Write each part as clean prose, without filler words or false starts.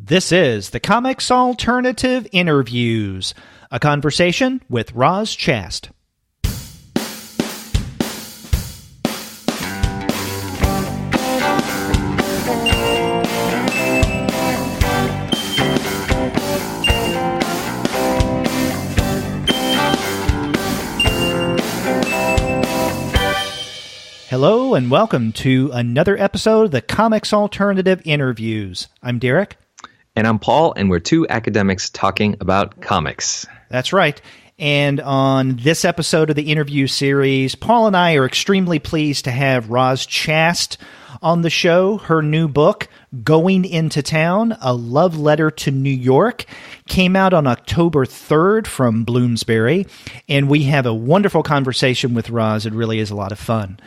This is the Comics Alternative Interviews, a conversation with Roz Chast. Hello and welcome to another episode of the Comics Alternative Interviews. I'm Derek. And I'm Paul, and we're two academics talking about comics. That's right. And on this episode of the interview series, Paul and I are extremely pleased to have Roz Chast on the show. Her new book, Going Into Town, A Love Letter to New York, came out on October 3rd from Bloomsbury. And we have a wonderful conversation with Roz. It really is a lot of fun.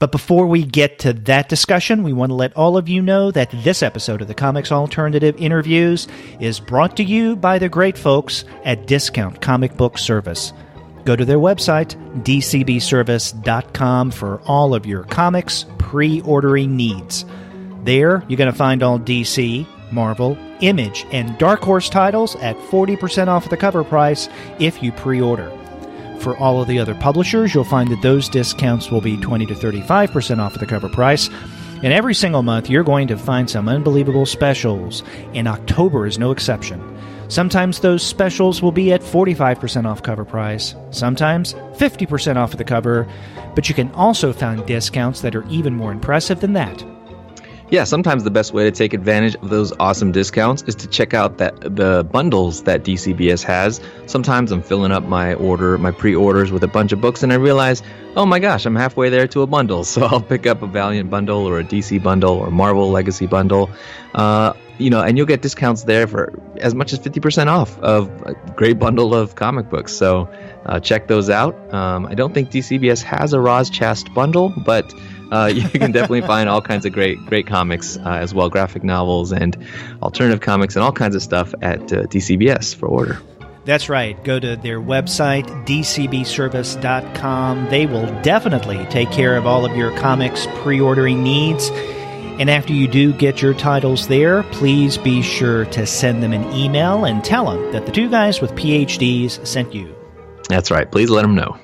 But before we get to that discussion, we want to let all of you know that this episode of the Comics Alternative Interviews is brought to you by the great folks at Discount Comic Book Service. Go to their website, dcbservice.com, for all of your comics pre-ordering needs. There, you're going to find all DC, Marvel, Image, and Dark Horse titles at 40% off the cover price if you pre-order. For all of the other publishers, you'll find that those discounts will be 20 to 35% off of the cover price. And every single month, you're going to find some unbelievable specials, and October is no exception. Sometimes those specials will be at 45% off cover price, sometimes 50% off of the cover, but you can also find discounts that are even more impressive than that. Yeah, sometimes the best way to take advantage of those awesome discounts is to check out the bundles that DCBS has. Sometimes I'm filling up my pre-orders with a bunch of books, and I realize, oh my gosh, I'm halfway there to a bundle. So I'll pick up a Valiant bundle or a DC bundle or Marvel Legacy bundle, and you'll get discounts there for as much as 50% off of a great bundle of comic books. So check those out. I don't think DCBS has a Roz Chast bundle, but you can definitely find all kinds of great comics as well, graphic novels and alternative comics and all kinds of stuff at DCBS for order. That's right. Go to their website, dcbservice.com. They will definitely take care of all of your comics pre-ordering needs. And after you do get your titles there, please be sure to send them an email and tell them that the two guys with PhDs sent you. That's right. Please let them know.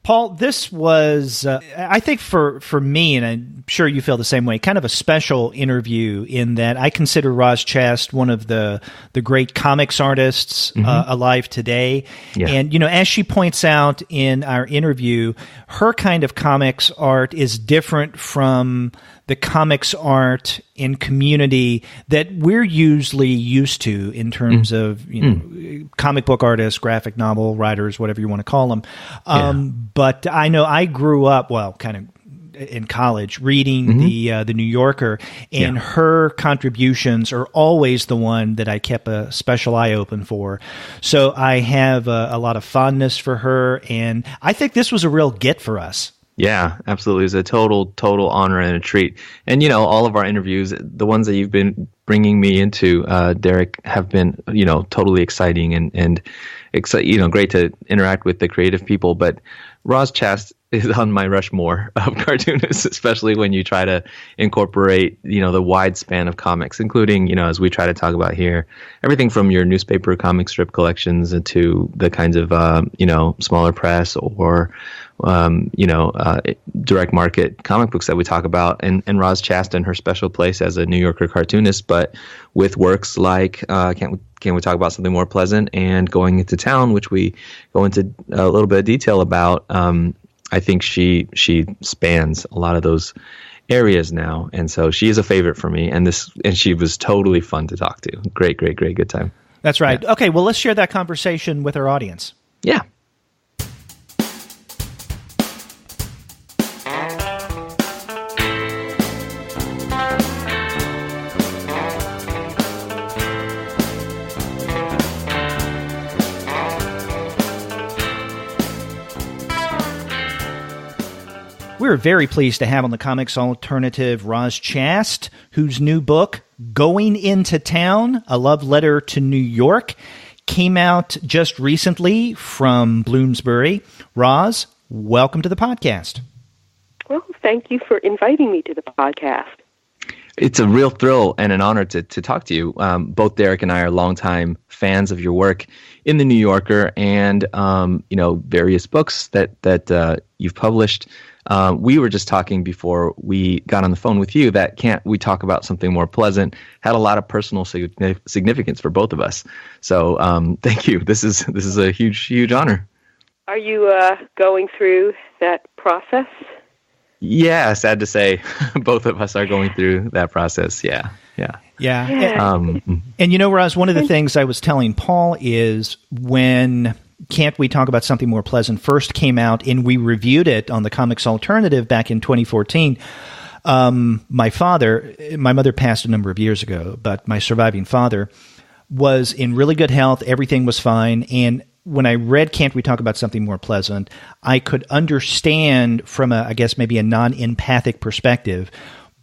Paul, this was, I think for me, and I'm sure you feel the same way, kind of a special interview in that I consider Roz Chast one of the great comics artists alive today. Yeah. And, as she points out in our interview, her kind of comics art is different from the comics art in community that we're usually used to in terms of comic book artists, graphic novel writers, whatever you want to call them. But I know I grew up, kind of in college, reading the New Yorker, and her contributions are always the one that I kept a special eye open for. So I have a lot of fondness for her, and I think this was a real get for us. Yeah, absolutely. It's a total honor and a treat. And, all of our interviews, the ones that you've been bringing me into, Derek, have been, totally exciting and great to interact with the creative people. But Roz Chast is on my Rushmore of cartoonists, especially when you try to incorporate, the wide span of comics, including, as we try to talk about here, everything from your newspaper comic strip collections to the kinds of, smaller press or, direct market comic books that we talk about, and Roz Chast and her special place as a New Yorker cartoonist, but with works like Can't We Talk About Something More Pleasant and Going Into Town, which we go into a little bit of detail about. I think she spans a lot of those areas now, and so she is a favorite for me. And she was totally fun to talk to. Great, good time. That's right. Yeah. Okay, well, let's share that conversation with our audience. Yeah. We're very pleased to have on the Comics Alternative Roz Chast, whose new book, Going Into Town, A Love Letter to New York, came out just recently from Bloomsbury. Roz, welcome to the podcast. Well, thank you for inviting me to the podcast. It's a real thrill and an honor to talk to you. Both Derek and I are longtime fans of your work in the New Yorker and various books that you've published. We were just talking before we got on the phone with you that Can't We Talk About Something More Pleasant had a lot of personal significance for both of us. So thank you. This is a huge honor. Are you going through that process? Yeah, sad to say, both of us are going through that process. Yeah. And Roz, one of the things I was telling Paul is when Can't We Talk About Something More Pleasant first came out and we reviewed it on the Comics Alternative back in 2014, my mother passed a number of years ago, but my surviving father was in really good health. Everything was fine. And when I read Can't We Talk About Something More Pleasant, I could understand from maybe a non-empathic perspective.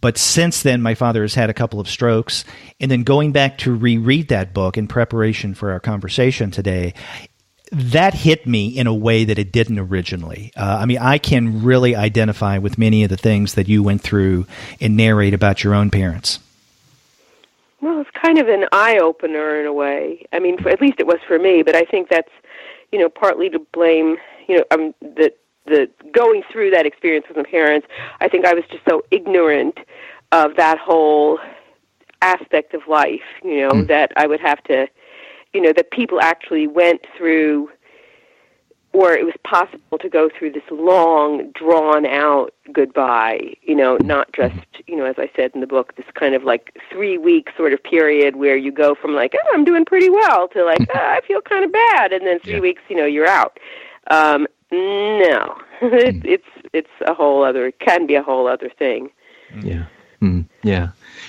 But since then, my father has had a couple of strokes. And then going back to reread that book in preparation for our conversation today, that hit me in a way that it didn't originally. I can really identify with many of the things that you went through and narrate about your own parents. Well, it's kind of an eye-opener in a way. At least it was for me, but I think that's, partly to blame, the going through that experience with my parents. I think I was just so ignorant of that whole aspect of life, that I would have to, that people actually went through, or it was possible to go through this long, drawn-out goodbye, not just, as I said in the book, this kind of 3-week sort of period where you go from I'm doing pretty well to I feel kind of bad, and then 3 weeks, you're out. No, it's a whole other, it can be a whole other thing. Yeah.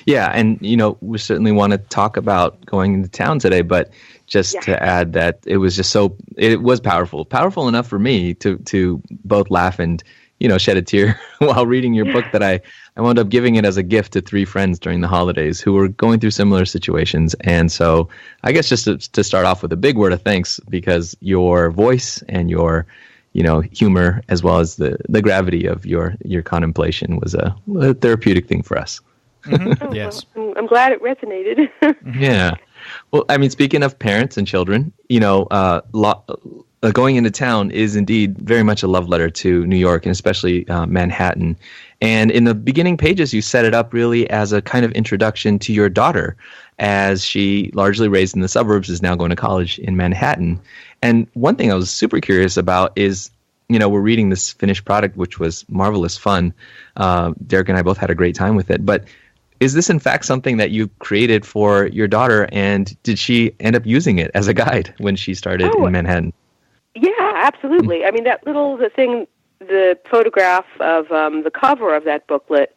Yeah, and we certainly want to talk about going into town today, but just to add that it was just it was powerful enough for me to both laugh and shed a tear while reading your book that I wound up giving it as a gift to 3 friends during the holidays who were going through similar situations. And so I guess just to start off with a big word of thanks, because your voice and your humor, as well as the gravity of your contemplation was a therapeutic thing for us. Mm-hmm. Yes. Well, I'm glad it resonated. Yeah. Well, speaking of parents and children, Going Into Town is indeed very much a love letter to New York, and especially Manhattan. And in the beginning pages, you set it up really as a kind of introduction to your daughter, as she, largely raised in the suburbs, is now going to college in Manhattan. And one thing I was super curious about is, we're reading this finished product, which was marvelous fun. Derek and I both had a great time with it. But is this, in fact, something that you created for your daughter, and did she end up using it as a guide when she started in Manhattan? Yeah, absolutely. The photograph of the cover of that booklet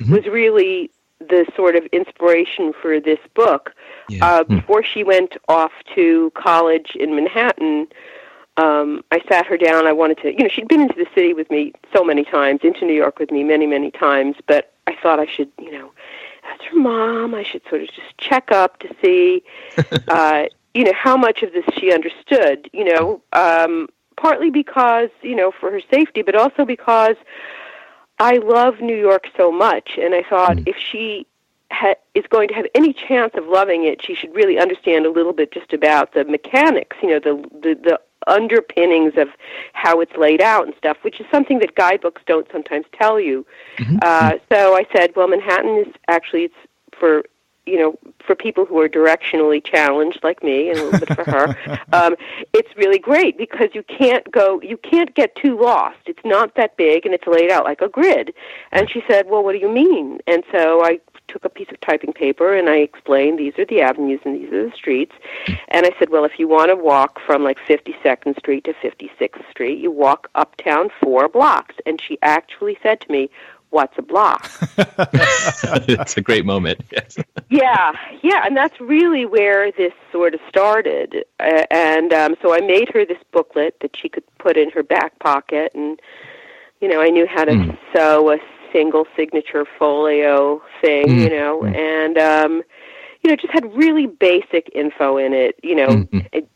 was really the sort of inspiration for this book. Yeah. Before she went off to college in Manhattan, I sat her down. I wanted to, she'd been into the city with me so many times, into New York with me many, many times, but I thought I should, as her mom, I should sort of just check up to see, how much of this she understood, partly because, for her safety, but also because I love New York so much, and I thought if she is going to have any chance of loving it, she should really understand a little bit just about the mechanics, the underpinnings of how it's laid out and stuff, which is something that guidebooks don't sometimes tell you. So I said, well, Manhattan is actually, it's for people who are directionally challenged like me, and a little bit for her. It's really great because you can't get too lost. It's not that big, and it's laid out like a grid. And she said, well, what do you mean? And so I took a piece of typing paper, and I explained, these are the avenues and these are the streets. And I said, well, if you want to walk from 52nd Street to 56th Street, you walk uptown 4 blocks. And she actually said to me, what's a block? It's a great moment. Yes. Yeah, and that's really where this sort of started. So I made her this booklet that she could put in her back pocket, and, I knew how to sew a single signature folio thing, and, just had really basic info in it,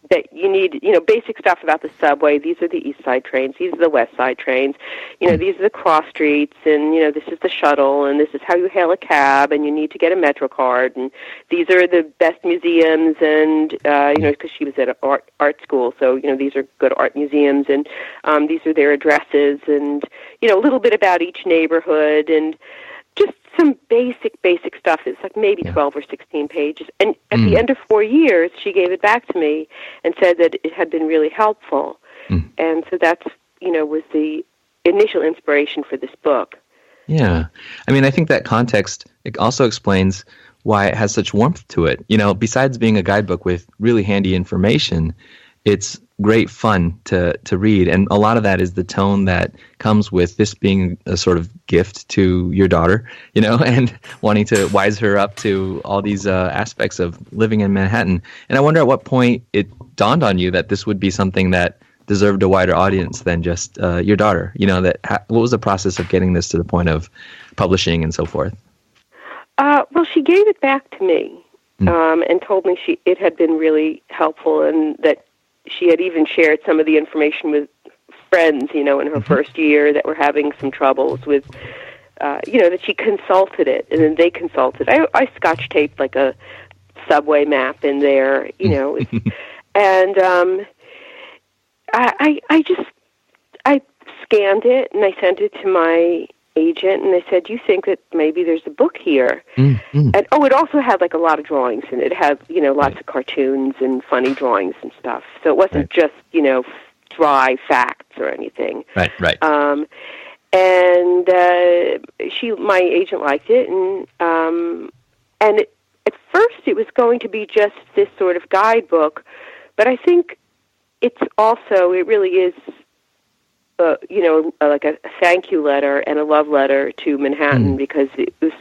that you need, basic stuff about the subway. These are the East Side trains. These are the West Side trains. These are the cross streets, and, this is the shuttle, and this is how you hail a cab, and you need to get a Metro card, and these are the best museums, and, because she was at an art school, so, these are good art museums, and these are their addresses, and, a little bit about each neighborhood, and just some basic stuff. It's like maybe 12 or 16 pages. And at the end of 4 years, she gave it back to me and said that it had been really helpful. And so that's, was the initial inspiration for this book. Yeah. I mean, I think that context, it also explains why it has such warmth to it. Besides being a guidebook with really handy information, it's great fun to read, and a lot of that is the tone that comes with this being a sort of gift to your daughter, and wanting to wise her up to all these aspects of living in Manhattan. And I wonder at what point it dawned on you that this would be something that deserved a wider audience than just your daughter. What was the process of getting this to the point of publishing and so forth? Well, she gave it back to me and told me it had been really helpful, and that she had even shared some of the information with friends, in her first year that were having some troubles with, that she consulted it, and then they consulted. I scotch taped like a subway map in there, and I scanned it and I sent it to my agent, and I said, "Do you think that maybe there's a book here?" And it also had like a lot of drawings in it. It had lots of cartoons and funny drawings and stuff. So it wasn't just dry facts or anything. Right. And my agent liked it, and at first it was going to be just this sort of guidebook, but I think it really is. Like a thank you letter and a love letter to Manhattan, because it was,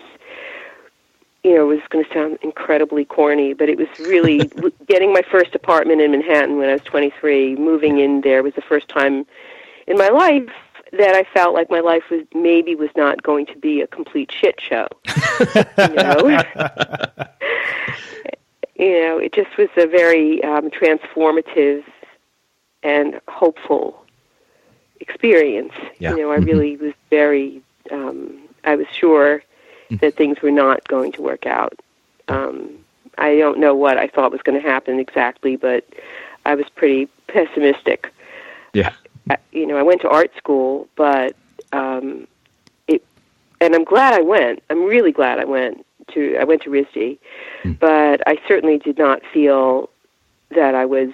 it was going to sound incredibly corny, but it was really getting my first apartment in Manhattan when I was 23. Moving in there was the first time in my life that I felt like my life was not going to be a complete shit show. It just was a very transformative and hopeful experience. I really was very, I was sure that things were not going to work out. I don't know what I thought was going to happen exactly, but I was pretty pessimistic. Yeah. I went to art school, but and I'm glad I went. I'm really glad I went to RISD, but I certainly did not feel that I was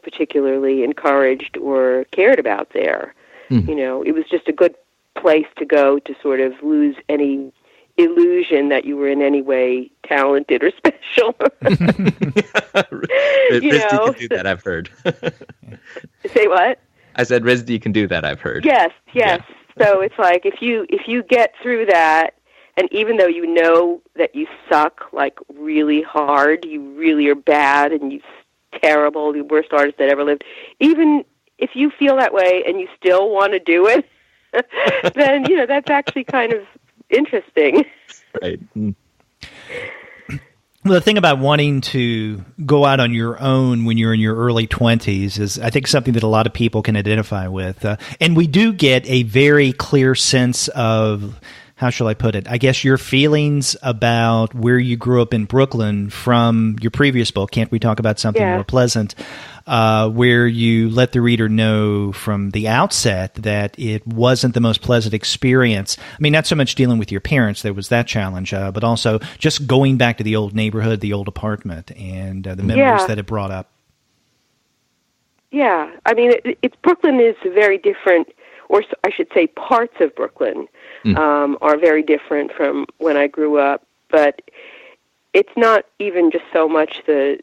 particularly encouraged or cared about there. It was just a good place to go to sort of lose any illusion that you were in any way talented or special. RISD can do that, I've heard. Say what? I said RISD can do that, I've heard. Yes. Yeah. So it's like if you get through that, and even though you know that you suck like really hard, you really are bad, and you terrible, the worst artist that ever lived, even if you feel that way and you still want to do it, then that's actually kind of interesting. Right. Well, the thing about wanting to go out on your own when you're in your early 20s is, I think, something that a lot of people can identify with. And we do get a very clear sense of, how shall I put it, I guess your feelings about where you grew up in Brooklyn from your previous book, Can't We Talk About Something More Pleasant, where you let the reader know from the outset that it wasn't the most pleasant experience. I mean, not so much dealing with your parents, there was that challenge, but also just going back to the old neighborhood, the old apartment, and the memories that it brought up. Yeah, I mean, Brooklyn is very different, or I should say parts of Brooklyn are very different from when I grew up, but it's not even just so much the,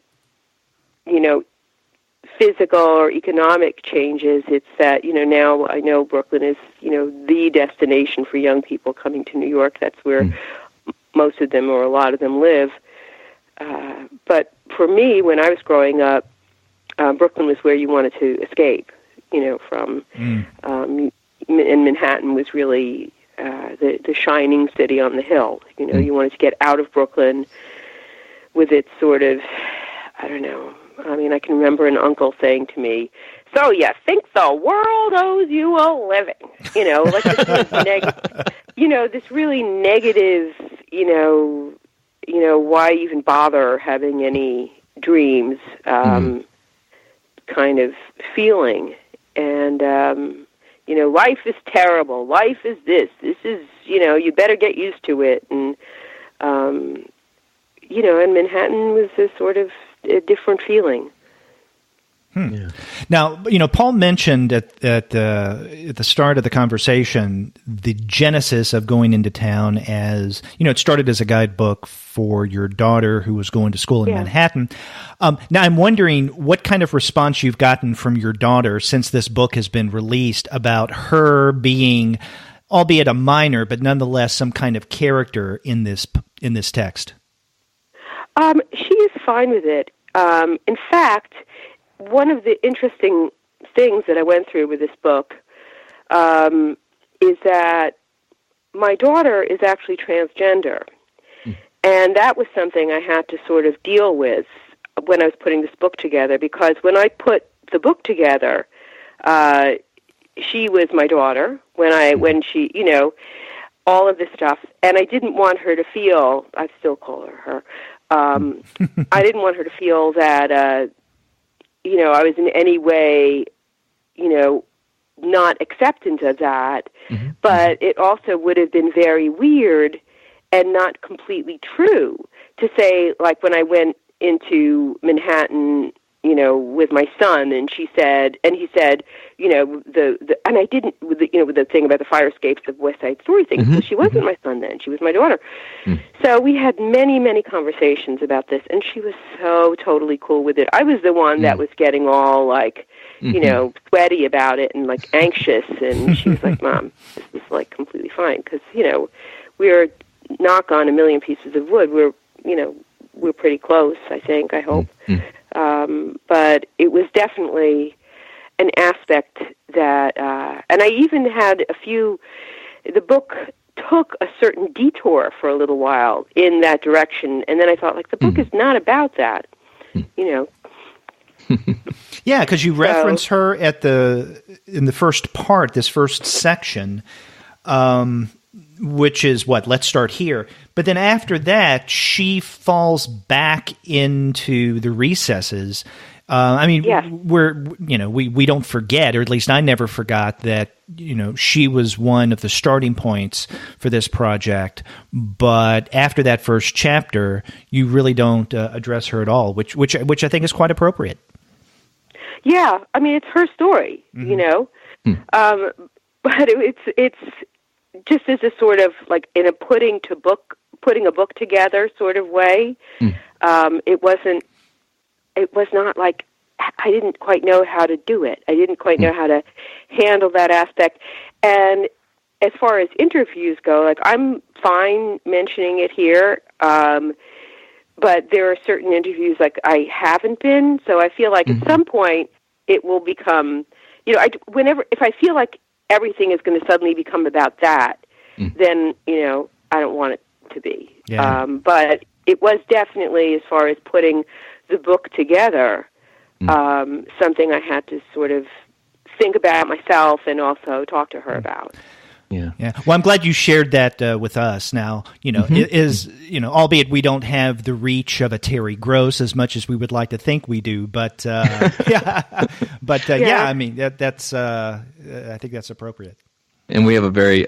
physical or economic changes. It's that, now I know Brooklyn is, the destination for young people coming to New York. That's where most of them or a lot of them live. But for me, when I was growing up, Brooklyn was where you wanted to escape, from, and Manhattan was really the shining city on the hill. You wanted to get out of Brooklyn, with its sort of, I don't know. I mean, I can remember an uncle saying to me, "So you think the world owes you a living?" Like this sort of this really negative, why even bother having any dreams kind of feeling. And, life is terrible. Life is this. This is, you better get used to it. And, and Manhattan was a sort of a different feeling. Yeah. Now, Paul mentioned at the start of the conversation the genesis of going into town as, it started as a guidebook for your daughter who was going to school in Manhattan. Now, I'm wondering what kind of response you've gotten from your daughter since this book has been released about her being, albeit a minor, but nonetheless some kind of character in this text. She is fine with it. In fact, one of the interesting things that I went through with this book is that my daughter is actually transgender. And that was something I had to sort of deal with when I was putting this book together, because when I put the book together, she was my daughter when she, all of this stuff. And I didn't want her to feel, I still call her, I didn't want her to feel that, I was in any way, not acceptant of that, but it also would have been very weird and not completely true to say, like, when I went into Manhattan, with my son, and he said, and I didn't, with the thing about the fire escapes of West Side Story thing, so she wasn't my son then, she was my daughter. So we had many, many conversations about this, and she was so totally cool with it. I was the one that was getting all, like, sweaty about it and, like, anxious, and she was like, "Mom, this is, like, completely fine," because, we're, knock on a million pieces of wood, we're pretty close, I think, I hope. But it was definitely an aspect that, and I even had the book took a certain detour for a little while in that direction, and then I thought, like, the book is not about that, Yeah, because you reference her in the first part, this first section, which is what? Let's start here. But then after that, she falls back into the recesses. We don't forget, or at least I never forgot that, she was one of the starting points for this project. But after that first chapter, you really don't address her at all, which I think is quite appropriate. Yeah, I mean, it's her story, but it's just as a sort of, like, in a putting a book together sort of way. It was not like, I didn't quite know how to do it. I didn't quite know how to handle that aspect. And as far as interviews go, like, I'm fine mentioning it here, but there are certain interviews, like, I haven't been, so I feel like at some point it will become, if I feel like everything is going to suddenly become about that, then, I don't want it to be. Yeah. But it was definitely, as far as putting the book together, something I had to sort of think about myself and also talk to her about. Yeah. Well, I'm glad you shared that with us. Now, albeit we don't have the reach of a Terry Gross as much as we would like to think we do, but I mean, that's I think that's appropriate. And we have a very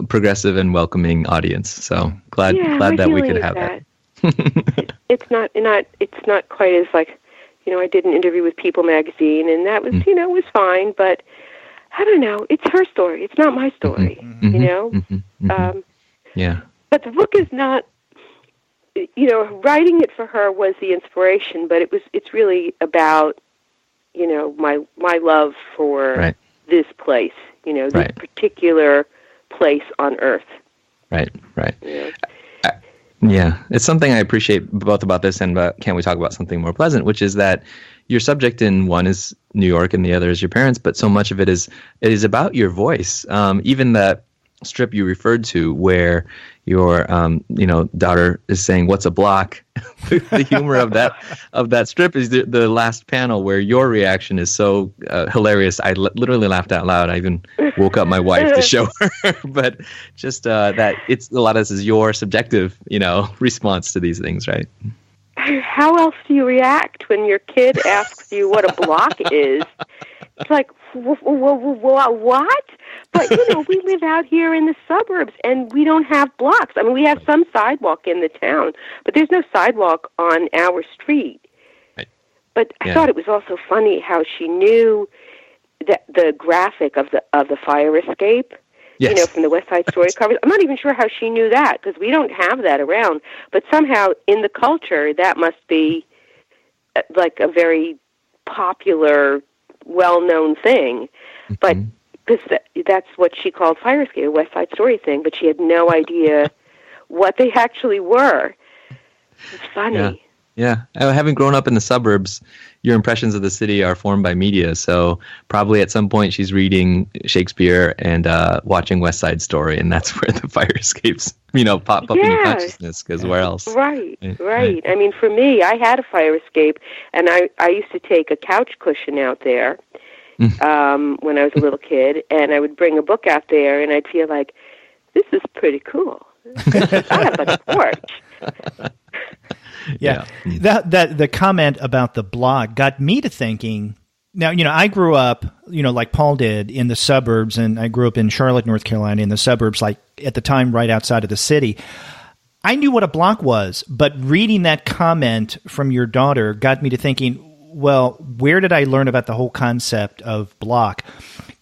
progressive and welcoming audience. So glad that we could have that. It's not quite as, like, I did an interview with People magazine, and that was, was fine, but I don't know. It's her story. It's not my story, But the book is not, writing it for her was the inspiration, but it's really about, my love for this place, this particular place on Earth. Right. Yeah, it's something I appreciate both about this and Can We Talk About Something More Pleasant, which is that your subject in one is New York and the other is your parents, but so much of it is about your voice. Even that strip you referred to where your daughter is saying, "What's a block?" The humor of that strip is the last panel where your reaction is so hilarious. I literally laughed out loud. I even woke up my wife to show her. But just that it's a lot of this is your subjective, response to these things, right? How else do you react when your kid asks you what a block is? It's like, what? But, we live out here in the suburbs, and we don't have blocks. I mean, we have some sidewalk in the town, but there's no sidewalk on our street. Right. But I thought it was also funny how she knew that the graphic of the fire escape, yes. From the West Side Story covers. I'm not even sure how she knew that, because we don't have that around. But somehow, in the culture, that must be like a very popular, well-known thing. Mm-hmm. But that's what she called fire escape, a West Side Story thing, but she had no idea what they actually were. It's funny. Yeah. Having grown up in the suburbs, your impressions of the city are formed by media. So probably at some point she's reading Shakespeare and watching West Side Story, and that's where the fire escapes, pop up in your consciousness, because where else? Right. I mean, for me, I had a fire escape, and I used to take a couch cushion out there when I was a little kid, and I would bring a book out there, and I'd feel like, this is pretty cool. I have a porch. Yeah. That the comment about the blog got me to thinking. Now, I grew up, like Paul did, in the suburbs, and I grew up in Charlotte, North Carolina, in the suburbs, like at the time right outside of the city. I knew what a block was, but reading that comment from your daughter got me to thinking, well, where did I learn about the whole concept of block?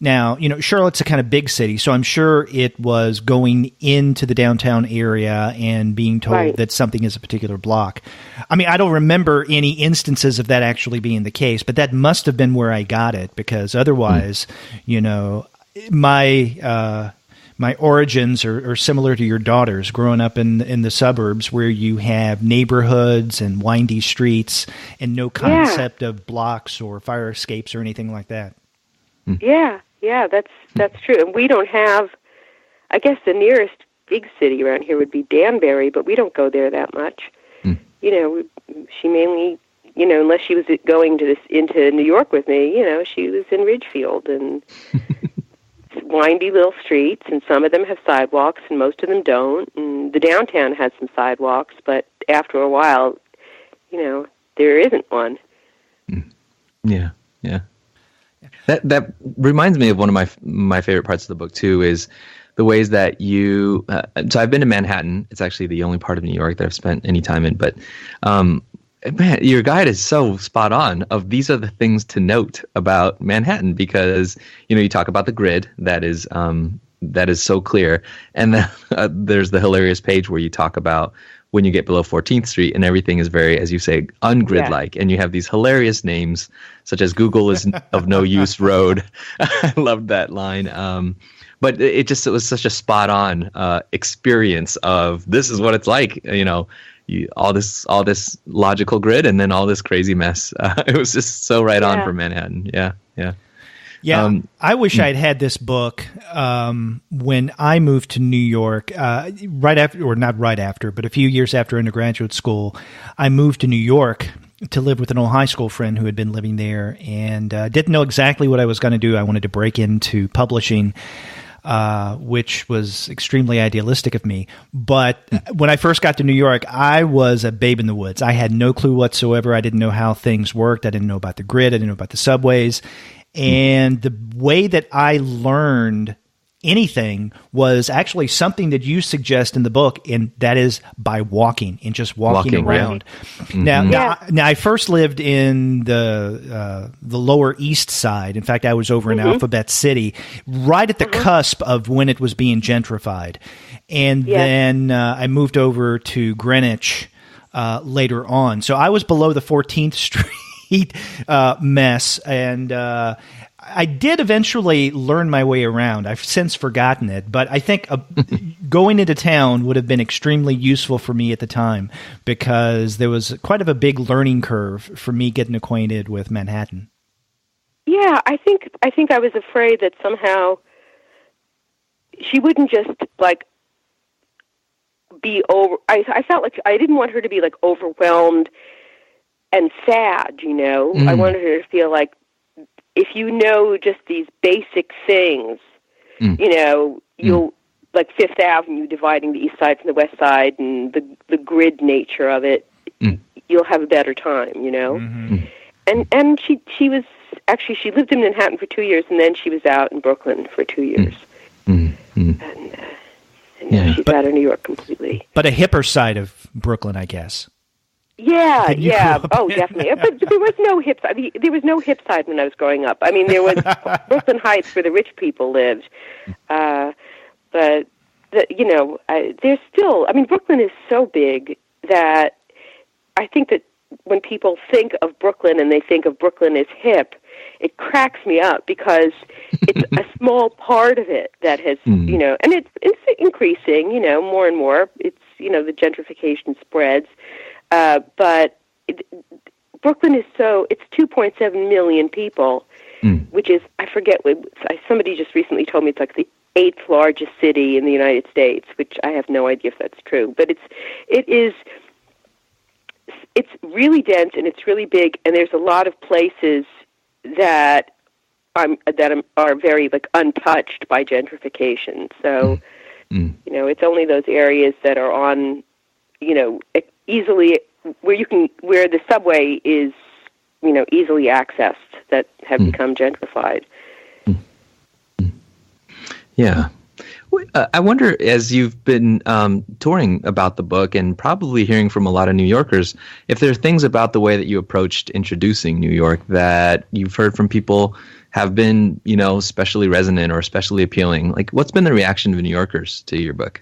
Now, Charlotte's a kind of big city, so I'm sure it was going into the downtown area and being told that something is a particular block. I mean, I don't remember any instances of that actually being the case, but that must have been where I got it, because otherwise, my origins are similar to your daughter's, growing up in the suburbs where you have neighborhoods and windy streets and no concept of blocks or fire escapes or anything like that. Yeah, that's true. And we don't have, I guess the nearest big city around here would be Danbury, but we don't go there that much. She mainly, unless she was going into New York with me, she was in Ridgefield, and windy little streets, and some of them have sidewalks, and most of them don't. And the downtown has some sidewalks, but after a while, there isn't one. Yeah. That reminds me of one of my favorite parts of the book too, is the ways that you. So I've been to Manhattan. It's actually the only part of New York that I've spent any time in, but. Man, your guide is so spot on of these are the things to note about Manhattan, because, you talk about the grid that is so clear. And then there's the hilarious page where you talk about when you get below 14th Street and everything is very, as you say, ungrid-like. Yeah. And you have these hilarious names such as Google is of no use road. I loved that line. But it was such a spot on experience of this is what it's like, all this logical grid and then all this crazy mess. It was just so right on for Manhattan. Yeah. I wish I'd had this book when I moved to New York, right after, or not right after, but a few years after undergraduate school. I moved to New York to live with an old high school friend who had been living there, and didn't know exactly what I was going to do. I wanted to break into publishing, which was extremely idealistic of me. But when I first got to New York, I was a babe in the woods. I had no clue whatsoever. I didn't know how things worked. I didn't know about the grid. I didn't know about the subways. And the way that I learned anything was actually something that you suggest in the book, and that is by walking and just walking around. Mm-hmm. Now, I first lived in the Lower East Side. In fact, I was over in Alphabet City, right at the cusp of when it was being gentrified. And then I moved over to Greenwich later on. So I was below the 14th Street mess, and I did eventually learn my way around. I've since forgotten it, but I think going into town would have been extremely useful for me at the time, because there was quite of a big learning curve for me getting acquainted with Manhattan. Yeah, I think I was afraid that somehow she wouldn't just be I felt like I didn't want her to be like overwhelmed and sad, you know. I wanted her to feel like if you know just these basic things, you know, you'll like Fifth Avenue dividing the East Side from the West Side and the grid nature of it, you'll have a better time, you know. And she was actually, she lived in Manhattan for 2 years, and then she was out in Brooklyn for 2 years. And now she's out of New York completely. But a hipper side of Brooklyn, I guess. Yeah. Oh, definitely. But there was no hip side. There was no hip side when I was growing up. I mean, there was Brooklyn Heights where the rich people lived. But, you know, there's still, I mean, Brooklyn is so big that I think that when people think of Brooklyn and they think of Brooklyn as hip, it cracks me up because it's a small part of it that has, you know, and it's increasing, you know, more and more. It's, you know, the gentrification spreads. But Brooklyn is it's 2.7 million people, which is, I forget, somebody just recently told me it's like the 8th largest city in the United States, which I have no idea if that's true. But it's really dense and it's really big, and there's a lot of places that are very like untouched by gentrification. So, you know, it's only those areas that are on, you know, easily where the subway is, you know, easily accessed that have become gentrified. Yeah. I wonder, as you've been touring about the book and probably hearing from a lot of New Yorkers, if there are things about the way that you approached introducing New York that you've heard from people have been, you know, especially resonant or especially appealing. Like, what's been the reaction of New Yorkers to your book?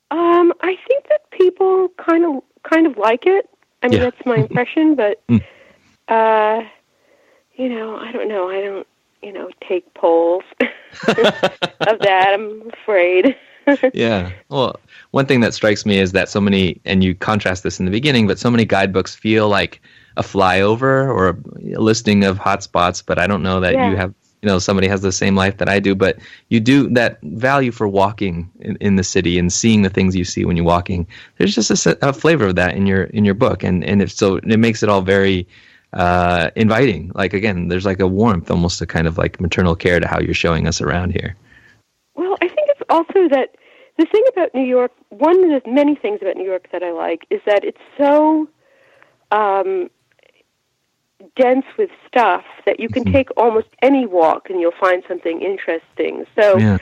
I think that people kind of like it. I mean, that's my impression, but, you know, I don't know. I don't, you know, take polls of that, I'm afraid. Yeah. Well, one thing that strikes me is that so many, and you contrast this in the beginning, but so many guidebooks feel like a flyover or a listing of hot spots, but I don't know that you have, you know, somebody has the same life that I do, but you do that value for walking in the city and seeing the things you see when you're walking. There's just a flavor of that in your book. And it makes it all very inviting. Like, again, there's like a warmth, almost a kind of like maternal care to how you're showing us around here. Well, I think it's also that the thing about New York, one of the many things about New York that I like is that it's so dense with stuff that you can take almost any walk and you'll find something interesting. So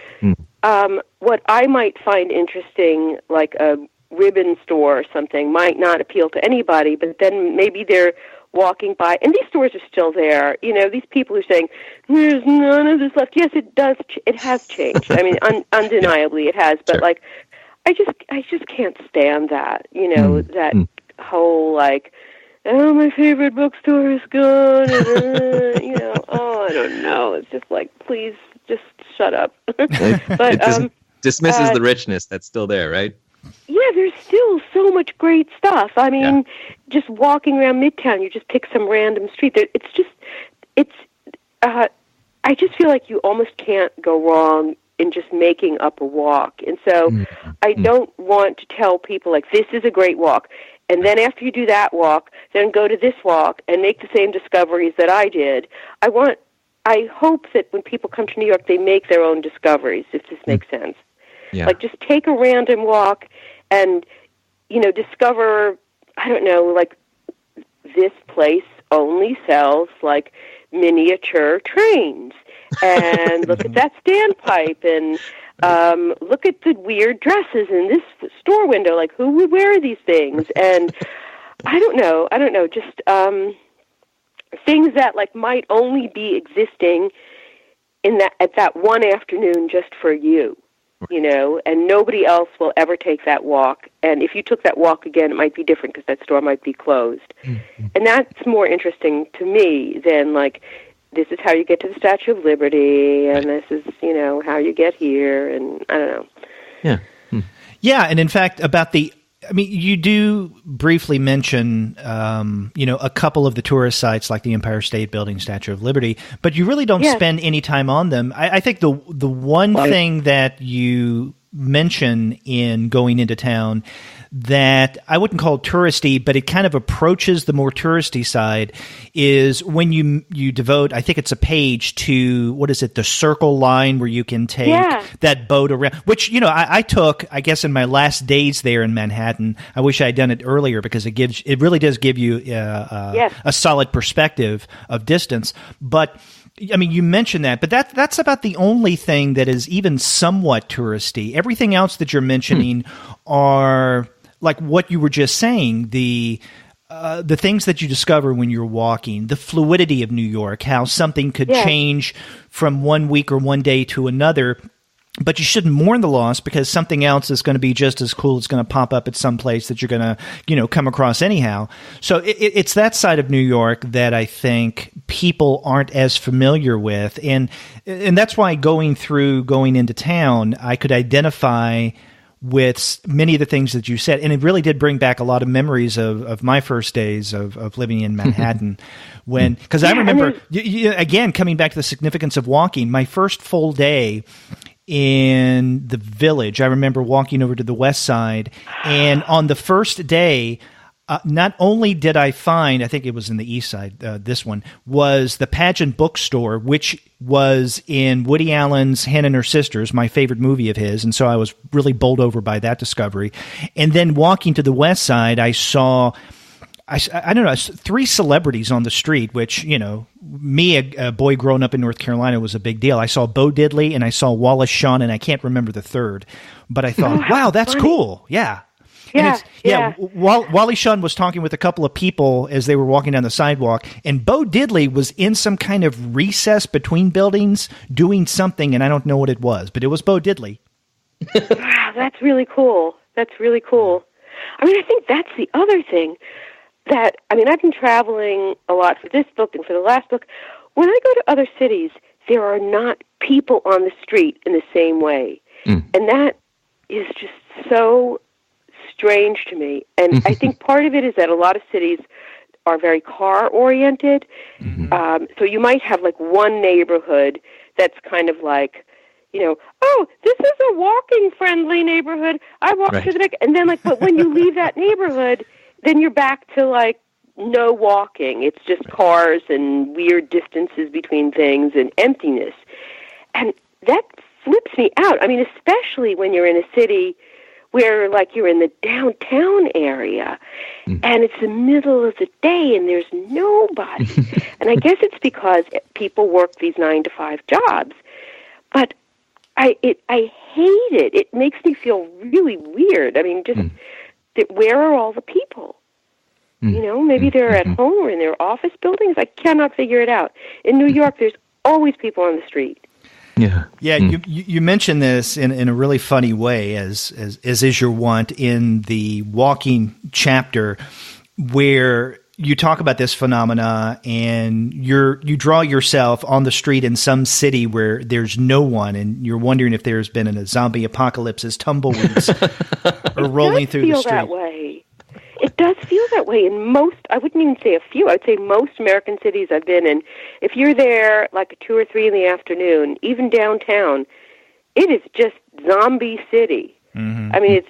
what I might find interesting, like a ribbon store or something, might not appeal to anybody, but then maybe they're walking by, and these stores are still there. You know, these people are saying, there's none of this left. Yes, it does. It has changed. I mean, undeniably it has, but like, I just can't stand that, you know, that whole like, oh, my favorite bookstore is gone, and, you know, I don't know. It's just like, please, just shut up. But it dismisses the richness that's still there, right? Yeah, there's still so much great stuff. I mean, just walking around Midtown, you just pick some random street. I just feel like you almost can't go wrong in just making up a walk. And so I don't want to tell people, like, this is a great walk. And then after you do that walk, then go to this walk and make the same discoveries that I did. I hope that when people come to New York, they make their own discoveries, if this makes sense. Yeah. Like, just take a random walk and, you know, discover, I don't know, like, this place only sells, like, miniature trains. And look at that standpipe, and look at the weird dresses in this store window. Like, who would wear these things? And I don't know, just things that, like, might only be existing at that one afternoon just for you. You know, and nobody else will ever take that walk. And if you took that walk again, it might be different because that store might be closed. And that's more interesting to me than, like, this is how you get to the Statue of Liberty, and this is, you know, how you get here, and I don't know. Yeah. Yeah, and in fact, you do briefly mention, you know, a couple of the tourist sites like the Empire State Building, Statue of Liberty, but you really don't spend any time on them. I think the one thing that you mention in Going Into Town that I wouldn't call touristy, but it kind of approaches the more touristy side, is when you devote, I think it's a page to, what is it, the Circle Line, where you can take that boat around, which, I took, I guess, in my last days there in Manhattan. I wish I had done it earlier, because it really does give you a solid perspective of distance. But I mean, you mentioned that, but that's about the only thing that is even somewhat touristy. Everything else that you're mentioning are like what you were just saying, the things that you discover when you're walking, the fluidity of New York, how something could change from one week or one day to another. But you shouldn't mourn the loss, because something else is going to be just as cool. It's going to pop up at some place that you're going to, come across anyhow. So it's that side of New York that I think people aren't as familiar with. And that's why Going Into Town, I could identify with many of the things that you said. And it really did bring back a lot of memories of my first days of living in Manhattan. Because I remember, again, coming back to the significance of walking, my first full day in the Village, I remember walking over to the West Side, and on the first day, not only did I find, I think it was in the East Side, this one, was the Pageant Bookstore, which was in Woody Allen's Hannah and Her Sisters, my favorite movie of his, and so I was really bowled over by that discovery. And then walking to the West Side, I saw, I don't know, 3 celebrities on the street, which, me, a boy growing up in North Carolina, was a big deal. I saw Bo Diddley and I saw Wallace Shawn, and I can't remember the third, but I thought, wow, that's funny. Cool. Yeah. Wally Shawn was talking with a couple of people as they were walking down the sidewalk, and Bo Diddley was in some kind of recess between buildings doing something, and I don't know what it was, but it was Bo Diddley. Wow, that's really cool. That's really cool. I mean, I think that's the other thing. I've been traveling a lot for this book and for the last book. When I go to other cities, there are not people on the street in the same way. And that is just so strange to me. And I think part of it is that a lot of cities are very car-oriented. So you might have like one neighborhood that's kind of like, oh, this is a walking-friendly neighborhood. I walk to the next. And then, but when you leave that neighborhood, then you're back to, no walking. It's just cars and weird distances between things and emptiness. And that flips me out. I mean, especially when you're in a city where, you're in the downtown area, and it's the middle of the day and there's nobody. And I guess it's because people work these 9-to-5 jobs. But I hate it. It makes me feel really weird. I mean, just... where are all the people? Maybe they're at home or in their office buildings. I cannot figure it out. In New York, there's always people on the street. Yeah. You mentioned this in a really funny way, as is your wont in the walking chapter, where you talk about this phenomena, and you draw yourself on the street in some city where there's no one, and you're wondering if there's been a zombie apocalypse as tumbleweeds are rolling through the street. That way. It does feel that way in most, I wouldn't even say a few, I'd say most American cities I've been in. If you're there at 2 or 3 in the afternoon, even downtown, it is just zombie city. I mean,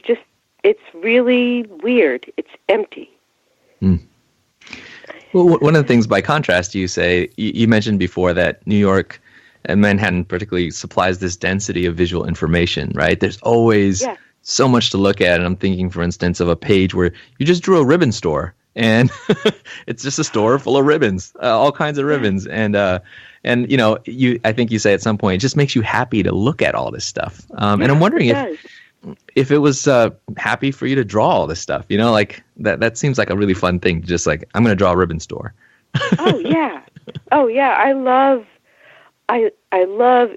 it's really weird. It's empty. Well, one of the things, by contrast, you say, you mentioned before that New York and Manhattan particularly supplies this density of visual information, right? There's always so much to look at. And I'm thinking, for instance, of a page where you just drew a ribbon store, and it's just a store full of ribbons, all kinds of ribbons. And I think you say at some point, it just makes you happy to look at all this stuff. And I'm wondering if it was happy for you to draw all this stuff, that seems like a really fun thing. Just I'm going to draw a ribbon store. Oh yeah. I love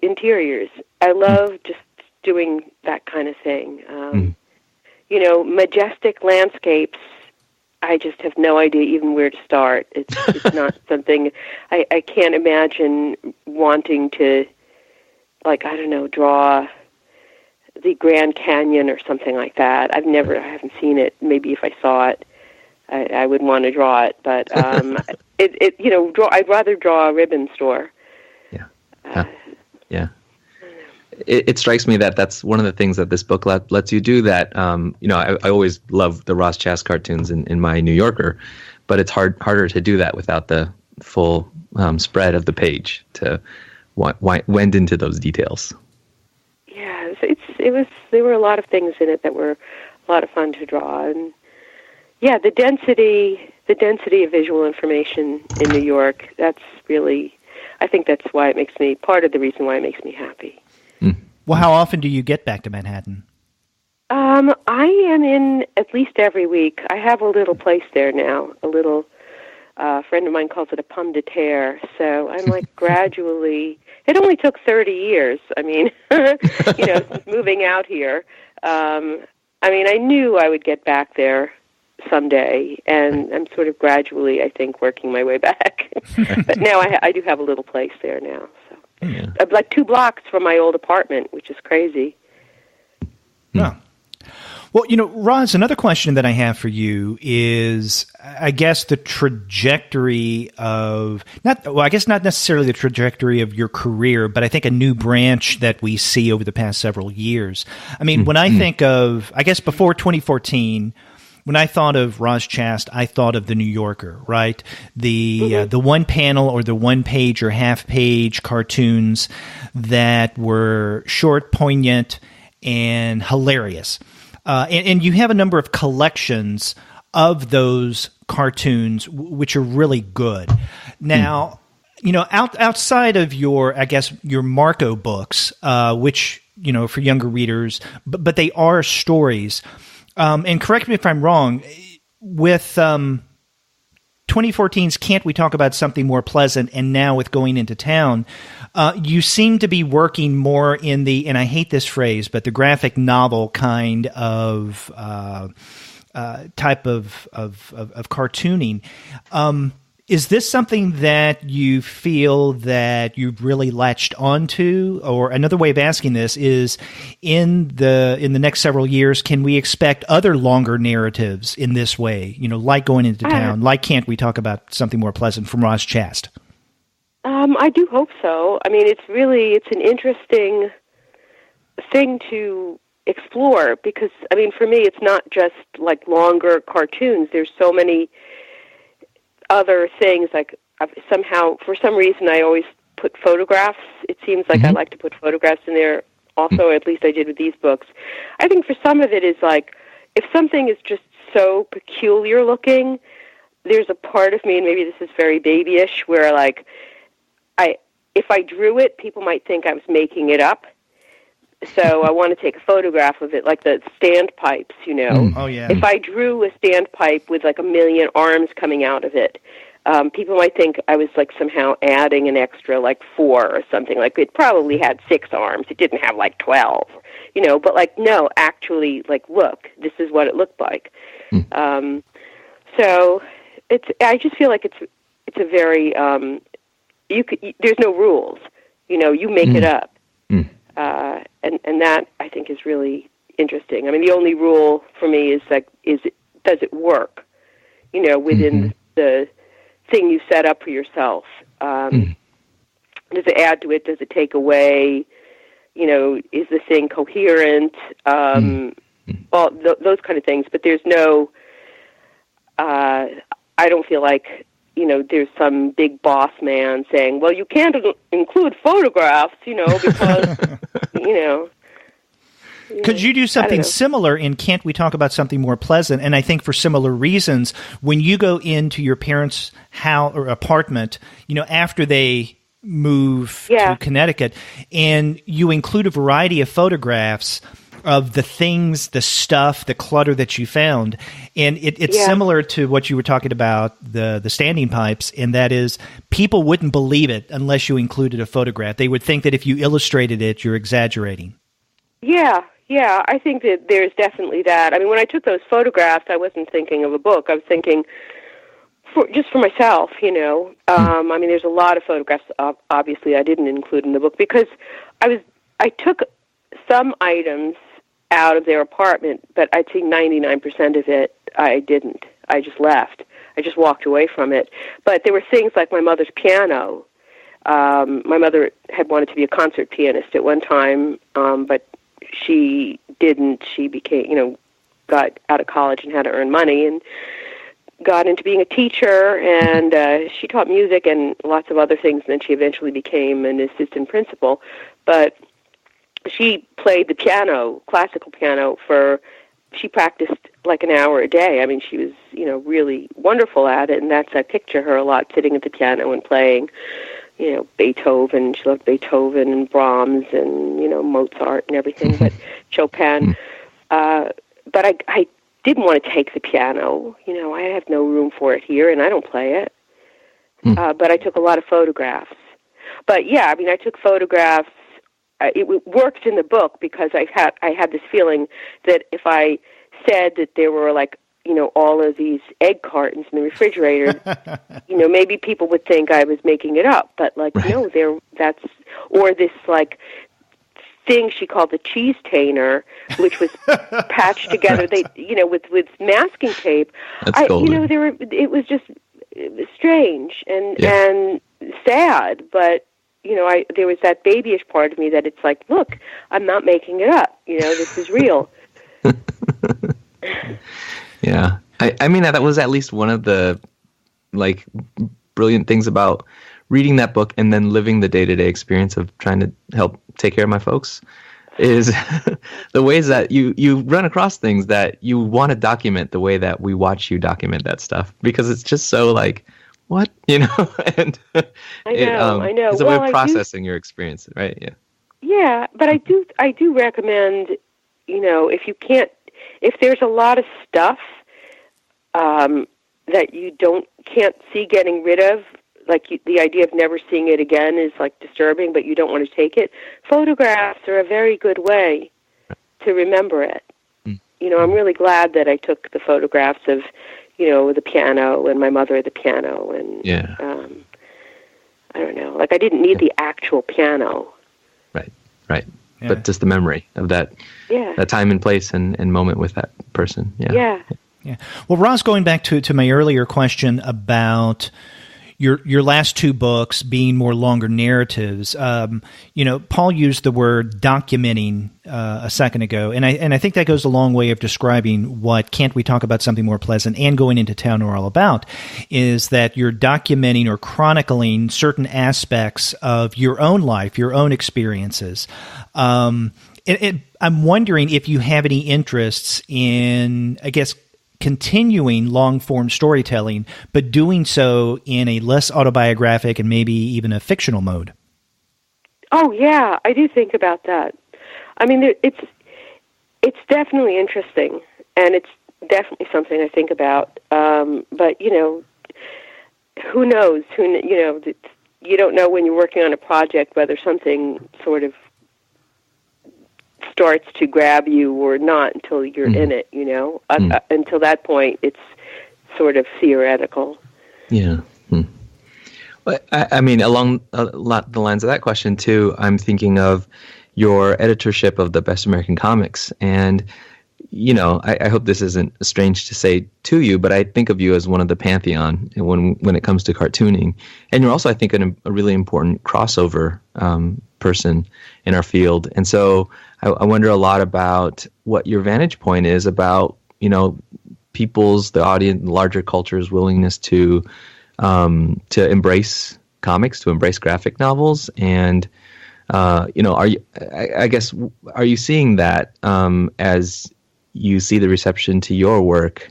interiors. I love just doing that kind of thing. Majestic landscapes. I just have no idea even where to start. It's not something I can't imagine wanting to, draw the Grand Canyon or something like that. I haven't seen it. Maybe if I saw it, I would want to draw it. But I'd rather draw a ribbon store. Yeah. it strikes me that that's one of the things that this book lets you do. That I always love the Roz Chast cartoons in my New Yorker, but it's harder to do that without the full spread of the page to wend into those details. Yeah, there were a lot of things in it that were a lot of fun to draw, and yeah, the density of visual information in New York. That's really, I think that's why it makes me, part of the reason why it makes me happy. Well, how often do you get back to Manhattan? I am in at least every week. I have a little place there now. A little friend of mine calls it a pomme de terre. So I'm like gradually. It only took 30 years. I mean, moving out here. I knew I would get back there someday, and I'm sort of gradually, I think, working my way back. But now I do have a little place there now. So. Yeah. I'm like 2 blocks from my old apartment, which is crazy. Oh. Well, Roz, another question that I have for you is, I guess, the trajectory of, not necessarily the trajectory of your career, but I think a new branch that we see over the past several years. I mean, when I think of, I guess before 2014, when I thought of Roz Chast, I thought of the New Yorker, right? The one panel or the one page or half page cartoons that were short, poignant, and hilarious. And you have a number of collections of those cartoons, which are really good. Now, outside of your Marco books, which, for younger readers, but they are stories. And correct me if I'm wrong, with 2014's Can't We Talk About Something More Pleasant, and now with Going Into Town, you seem to be working more in the, and I hate this phrase, but the graphic novel kind of type of cartooning. Is this something that you feel that you've really latched onto? Or another way of asking this is, in the next several years, can we expect other longer narratives in this way? Like Going Into Town, like Can't We Talk About Something More Pleasant from Roz Chast? I do hope so. I mean, it's an interesting thing to explore because, I mean, for me, it's not just like longer cartoons. There's so many other things, like somehow, for some reason, I always put photographs. It seems like I like to put photographs in there also, at least I did with these books. I think for some of it is like, if something is just so peculiar looking, there's a part of me, and maybe this is very babyish, where like, if I drew it, people might think I was making it up. So I want to take a photograph of it, like the standpipes, Oh, yeah. If I drew a standpipe with like 1 million arms coming out of it, people might think I was like somehow adding an extra like 4 or something. Like it probably had 6 arms. It didn't have like 12, but like, no, actually, like, look, this is what it looked like. So I just feel like it's a very, there's no rules, you make it up. And that, I think, is really interesting. I mean, the only rule for me is does it work, within the thing you set up for yourself? Does it add to it? Does it take away? Is the thing coherent? All those kind of things. But there's no, I don't feel like, there's some big boss man saying, well, you can't include photographs, because, Could you do something similar in Can't We Talk About Something More Pleasant? And I think for similar reasons, when you go into your parents' house or apartment, after they move to Connecticut, and you include a variety of photographs of the things, the stuff, the clutter that you found. And it's similar to what you were talking about, the standing pipes, and that is people wouldn't believe it unless you included a photograph. They would think that if you illustrated it, you're exaggerating. Yeah, I think that there's definitely that. I mean, when I took those photographs, I wasn't thinking of a book. I was thinking just for myself, I mean, there's a lot of photographs, obviously, I didn't include in the book because I took some items out of their apartment, but I'd say 99% of it I didn't. I just left. I just walked away from it. But there were things like my mother's piano My mother had wanted to be a concert pianist at one time, but she didn't. She became, got out of college and had to earn money and got into being a teacher, and she taught music and lots of other things, and then she eventually became an assistant principal. But she played the piano, classical piano, she practiced like an hour a day. I mean, she was, really wonderful at it, and I picture her a lot sitting at the piano and playing, Beethoven. She loved Beethoven and Brahms and, Mozart and everything, but Chopin. But I didn't want to take the piano. I have no room for it here, and I don't play it. But I took a lot of photographs. But, yeah, I took photographs. It worked in the book because I had this feeling that if I said that there were all of these egg cartons in the refrigerator, maybe people would think I was making it up. But no, or this thing she called the cheese tainer, which was patched together. With masking tape. It was just strange and sad, but. There was that babyish part of me that it's like, look, I'm not making it up. This is real. Yeah. That was at least one of the, brilliant things about reading that book and then living the day-to-day experience of trying to help take care of my folks is the ways that you run across things that you want to document the way that we watch you document that stuff, because it's just so what? And I know. It's a way of processing your experience, right? Yeah. Yeah, but I do recommend, if there's a lot of stuff that you can't see getting rid of, the idea of never seeing it again is disturbing, but you don't want to take it. Photographs are a very good way to remember it. I'm really glad that I took the photographs of the piano and my mother at the piano, and I don't know, I didn't need the actual piano. Right. Yeah. But just the memory of that time and place and moment with that person. Yeah. Well, Roz, going back to my earlier question about your last two books being more longer narratives, Paul used the word documenting a second ago, and I think that goes a long way of describing what Can't We Talk About Something More Pleasant and Going Into Town are all about, is that you're documenting or chronicling certain aspects of your own life, your own experiences. I'm wondering if you have any interests in, continuing long-form storytelling, but doing so in a less autobiographic and maybe even a fictional mode. Oh, yeah, I do think about that. It's definitely interesting, and it's definitely something I think about. But, who knows? You don't know when you're working on a project whether something sort of starts to grab you or not until you're in it, until that point, it's sort of theoretical. Yeah. Well, along a lot the lines of that question too, I'm thinking of your editorship of the Best American Comics, and I hope this isn't strange to say to you, but I think of you as one of the pantheon when it comes to cartooning, and you're also, I think, a really important crossover person in our field. And so I wonder a lot about what your vantage point is about, the audience, larger culture's willingness to embrace comics, to embrace graphic novels, and are you seeing that as you see the reception to your work,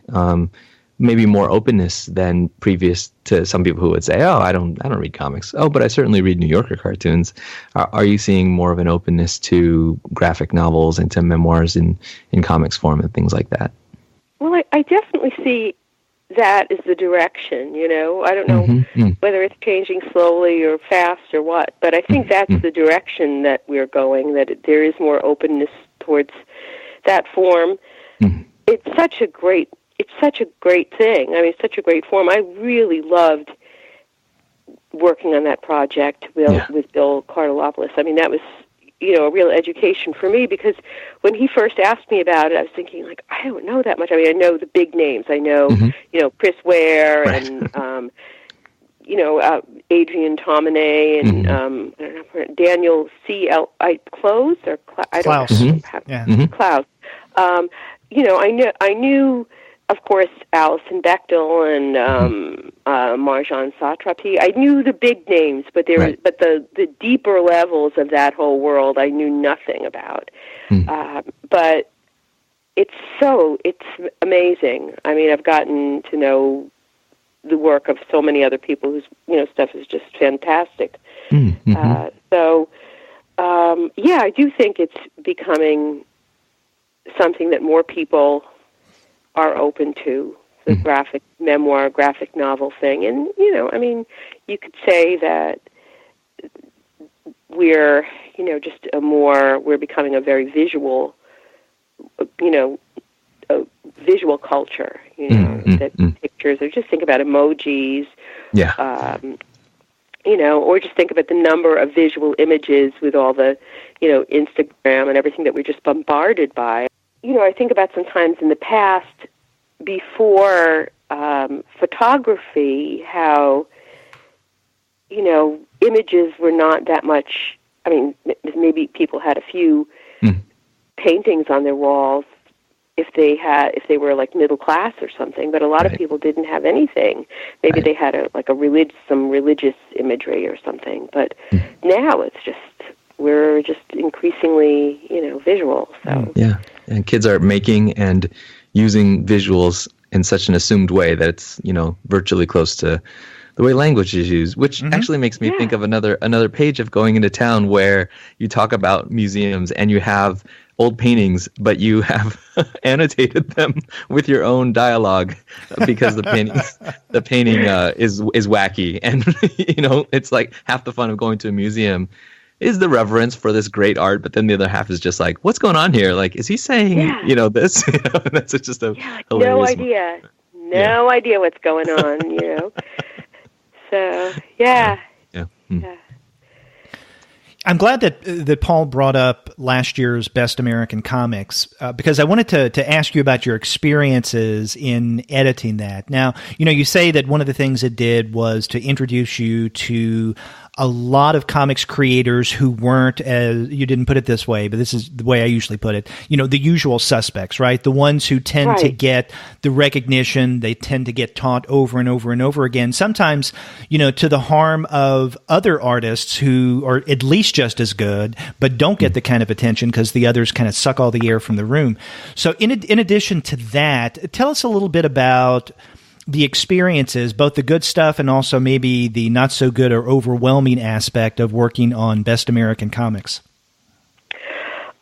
maybe more openness than previous to some people who would say, "Oh, I don't read comics." "Oh, but I certainly read New Yorker cartoons." Are you seeing more of an openness to graphic novels and to memoirs in comics form and things like that? Well, I definitely see that as the direction. I don't know whether it's changing slowly or fast or what, but I think that's the direction that we're going. That there is more openness towards that form. It's such a great thing. It's such a great form. I really loved working on that project with Bill Cardelopoulos. That was, a real education for me, because when he first asked me about it, I was thinking, I don't know that much. I know the big names. I know, Chris Ware and, Adrian Tominay and I don't know, Daniel Close or I don't Klaus. know. Klaus. I knew, of course, Alison Bechdel and Marjane Satrapi. I knew the big names, but the deeper levels of that whole world I knew nothing about. But it's amazing. I mean, I've gotten to know the work of so many other people whose stuff is just fantastic. I do think it's becoming something that more people are open to, the graphic memoir, graphic novel thing. And, you could say that we're becoming a very visual, a visual culture, that pictures, or just think about emojis, or just think about the number of visual images with all the, Instagram and everything that we're just bombarded by. I think about sometimes in the past, before photography, how, images were not that much. I mean, maybe people had a few paintings on their walls if they were like middle class or something, but a lot of people didn't have anything. Maybe they had some religious imagery or something. But now we're just increasingly, visual. So and kids are making and using visuals in such an assumed way that it's, virtually close to the way language is used, which actually makes me think of another page of Going Into Town, where you talk about museums and you have old paintings, but you have annotated them with your own dialogue because the painting is wacky, and it's like half the fun of going to a museum is the reverence for this great art, but then the other half is just like, what's going on here? Like, is he saying this? That's just a hilarious no idea what's going on. So I'm glad that Paul brought up last year's Best American Comics because I wanted to ask you about your experiences in editing that. Now, you say that one of the things it did was to introduce you to a lot of comics creators who weren't, as you didn't put it this way, but this is the way I usually put it, the usual suspects, right? The ones who tend to get the recognition, they tend to get taught over and over and over again, sometimes, to the harm of other artists who are at least just as good, but don't get the kind of attention because the others kind of suck all the air from the room. So in addition to that, tell us a little bit about the experiences, both the good stuff and also maybe the not so good or overwhelming aspect of working on Best American Comics.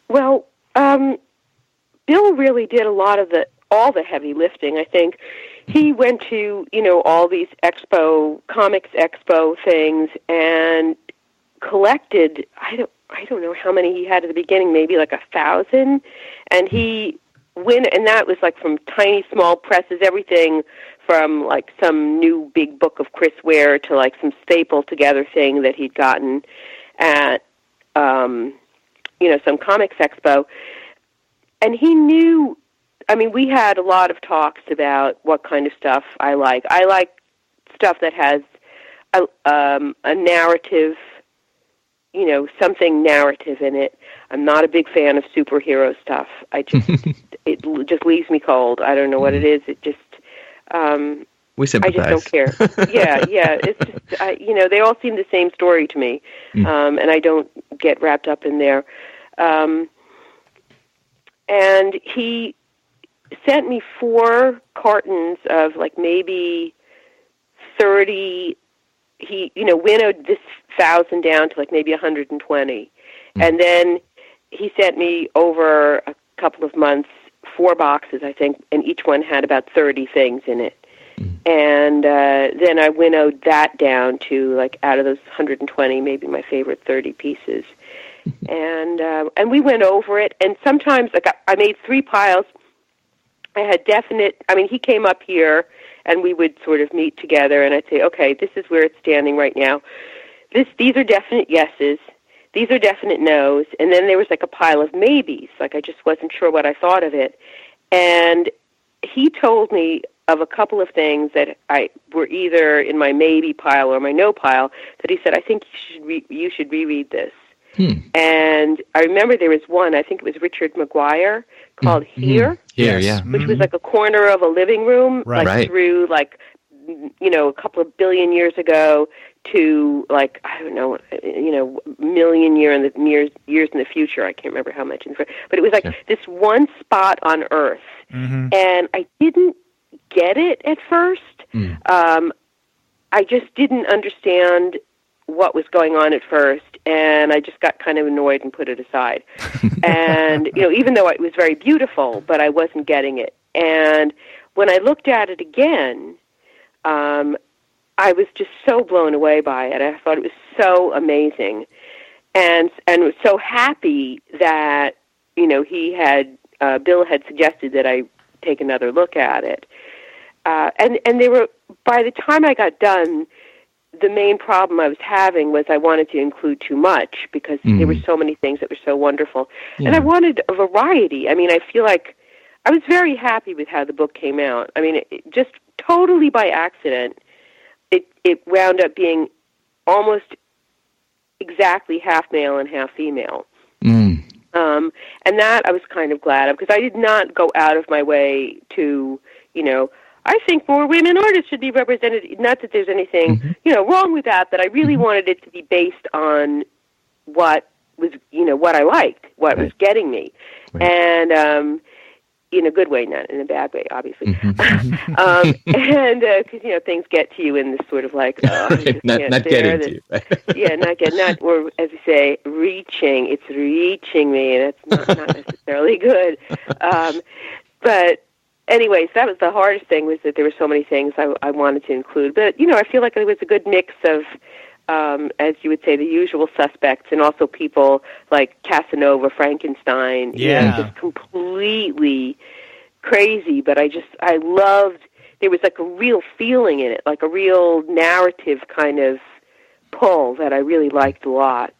Well, Bill really did all the heavy lifting. I think he went to, all these comics expo things and collected, I don't know how many he had at the beginning, maybe like 1,000. And and that was like from tiny small presses, everything from like some new big book of Chris Ware to like some stapled together thing that he'd gotten at, some comics expo. And he knew, we had a lot of talks about what kind of stuff I like. I like stuff that has a narrative, something narrative in it. I'm not a big fan of superhero stuff. It just leaves me cold. I don't know what it is. It just, we sympathize. I just don't care. Yeah. It's just, they all seem the same story to me, and I don't get wrapped up in there. And he sent me 4 cartons of like maybe 30. He, winnowed this 1,000 down to like maybe 120, and then he sent me over a couple of months 4 boxes, I think, and each one had about 30 things in it. And then I winnowed that down to, like, out of those 120, maybe my favorite 30 pieces. And we went over it, and sometimes I made 3 piles. I had he came up here, and we would sort of meet together, and I'd say, okay, this is where it's standing right now. These are definite yeses. These are definite no's. And then there was like a pile of maybes. Like I just wasn't sure what I thought of it. And he told me of a couple of things that were either in my maybe pile or my no pile, that he said, I think you should reread this. And I remember there was one, I think it was Richard McGuire, called Here. Here, yeah. Which was like a corner of a living room, through a couple of billion years ago to million years in the future. I can't remember how much. But it was this one spot on Earth. And I didn't get it at first. I just didn't understand what was going on at first, and I just got kind of annoyed and put it aside. And, even though it was very beautiful, but I wasn't getting it. And when I looked at it again, I was just so blown away by it. I thought it was so amazing, and was so happy that, Bill had suggested that I take another look at it. And they were, by the time I got done, the main problem I was having was I wanted to include too much because there were so many things that were so wonderful. Yeah. And I wanted a variety. I mean, I feel like I was very happy with how the book came out. I mean, just totally by accident, it wound up being almost exactly half male and half female. And that I was kind of glad of, because I did not go out of my way to, I think more women artists should be represented. Not that there's anything, wrong with that, but I really wanted it to be based on what was, what I liked, what was getting me. And in a good way, not in a bad way, obviously. And because, things get to you in this sort of like, not getting to you. Right? Or as you say, reaching. It's reaching me, and it's not necessarily good. But anyways, that was the hardest thing, was that there were so many things I wanted to include. But, I feel like it was a good mix of, as you would say, the usual suspects, and also people like Casanova, Frankenstein. Just completely crazy. But I loved, there was like a real feeling in it, like a real narrative kind of pull that I really liked a lot.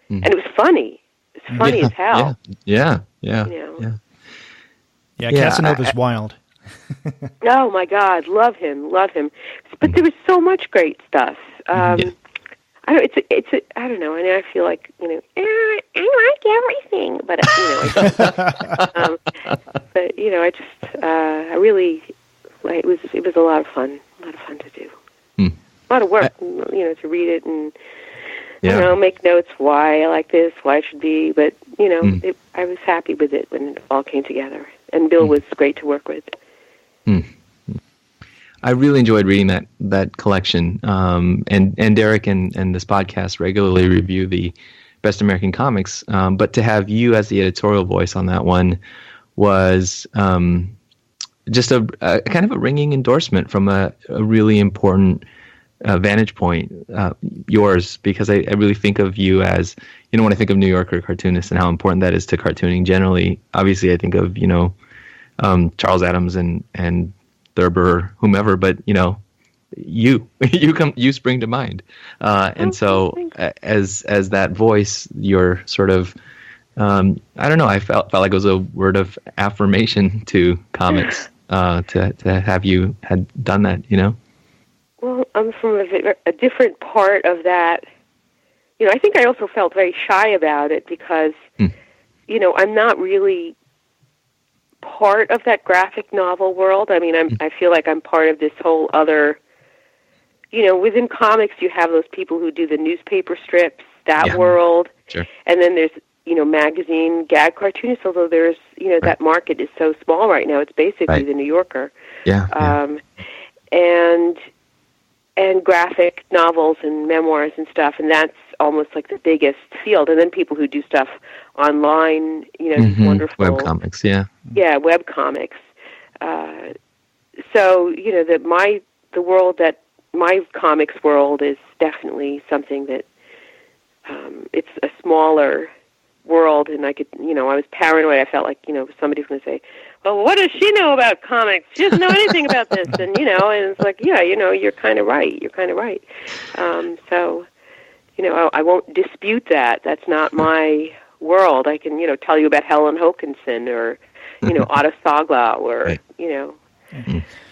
And it was funny. It's funny as hell. Yeah, Casanova's wild. Oh my God, love him. But there was so much great stuff. I don't know. I mean, I feel like I like everything, but I really it was a lot of fun to do. A lot of work, to read it and make notes why I like this, why it should be. But I was happy with it when it all came together, and Bill was great to work with. I really enjoyed reading that collection, and Derek and this podcast regularly review the Best American Comics, but to have you as the editorial voice on that one was just a kind of a ringing endorsement from a really important vantage point, yours, because I really think of you as, when I think of New Yorker cartoonists and how important that is to cartooning generally. Obviously, I think of, Charles Addams and Thurber, whomever, but you spring to mind, and so as that voice, you're sort of, I don't know, I felt like it was a word of affirmation to comics, to have you had done that, Well, I'm from a different part of that. I think I also felt very shy about it because, I'm not really part of that graphic novel world. I mean, I feel like I'm part of this whole other, within comics you have those people who do the newspaper strips, that world. Sure. And then there's, magazine gag cartoonists, although there's, that market is so small right now. It's basically the New Yorker. And graphic novels and memoirs and stuff, and that's almost like the biggest field. And then people who do stuff online, these wonderful webcomics, web comics. So the world that my comics world is definitely something that it's a smaller world, and I could, I was paranoid. I felt like, somebody's going to say, well, what does she know about comics? She doesn't know anything about this. And, and it's like, you're kind of right. You're kind of right. So, I won't dispute that. That's not my world. I can, tell you about Helen Hokinson or, Otto Sagla or,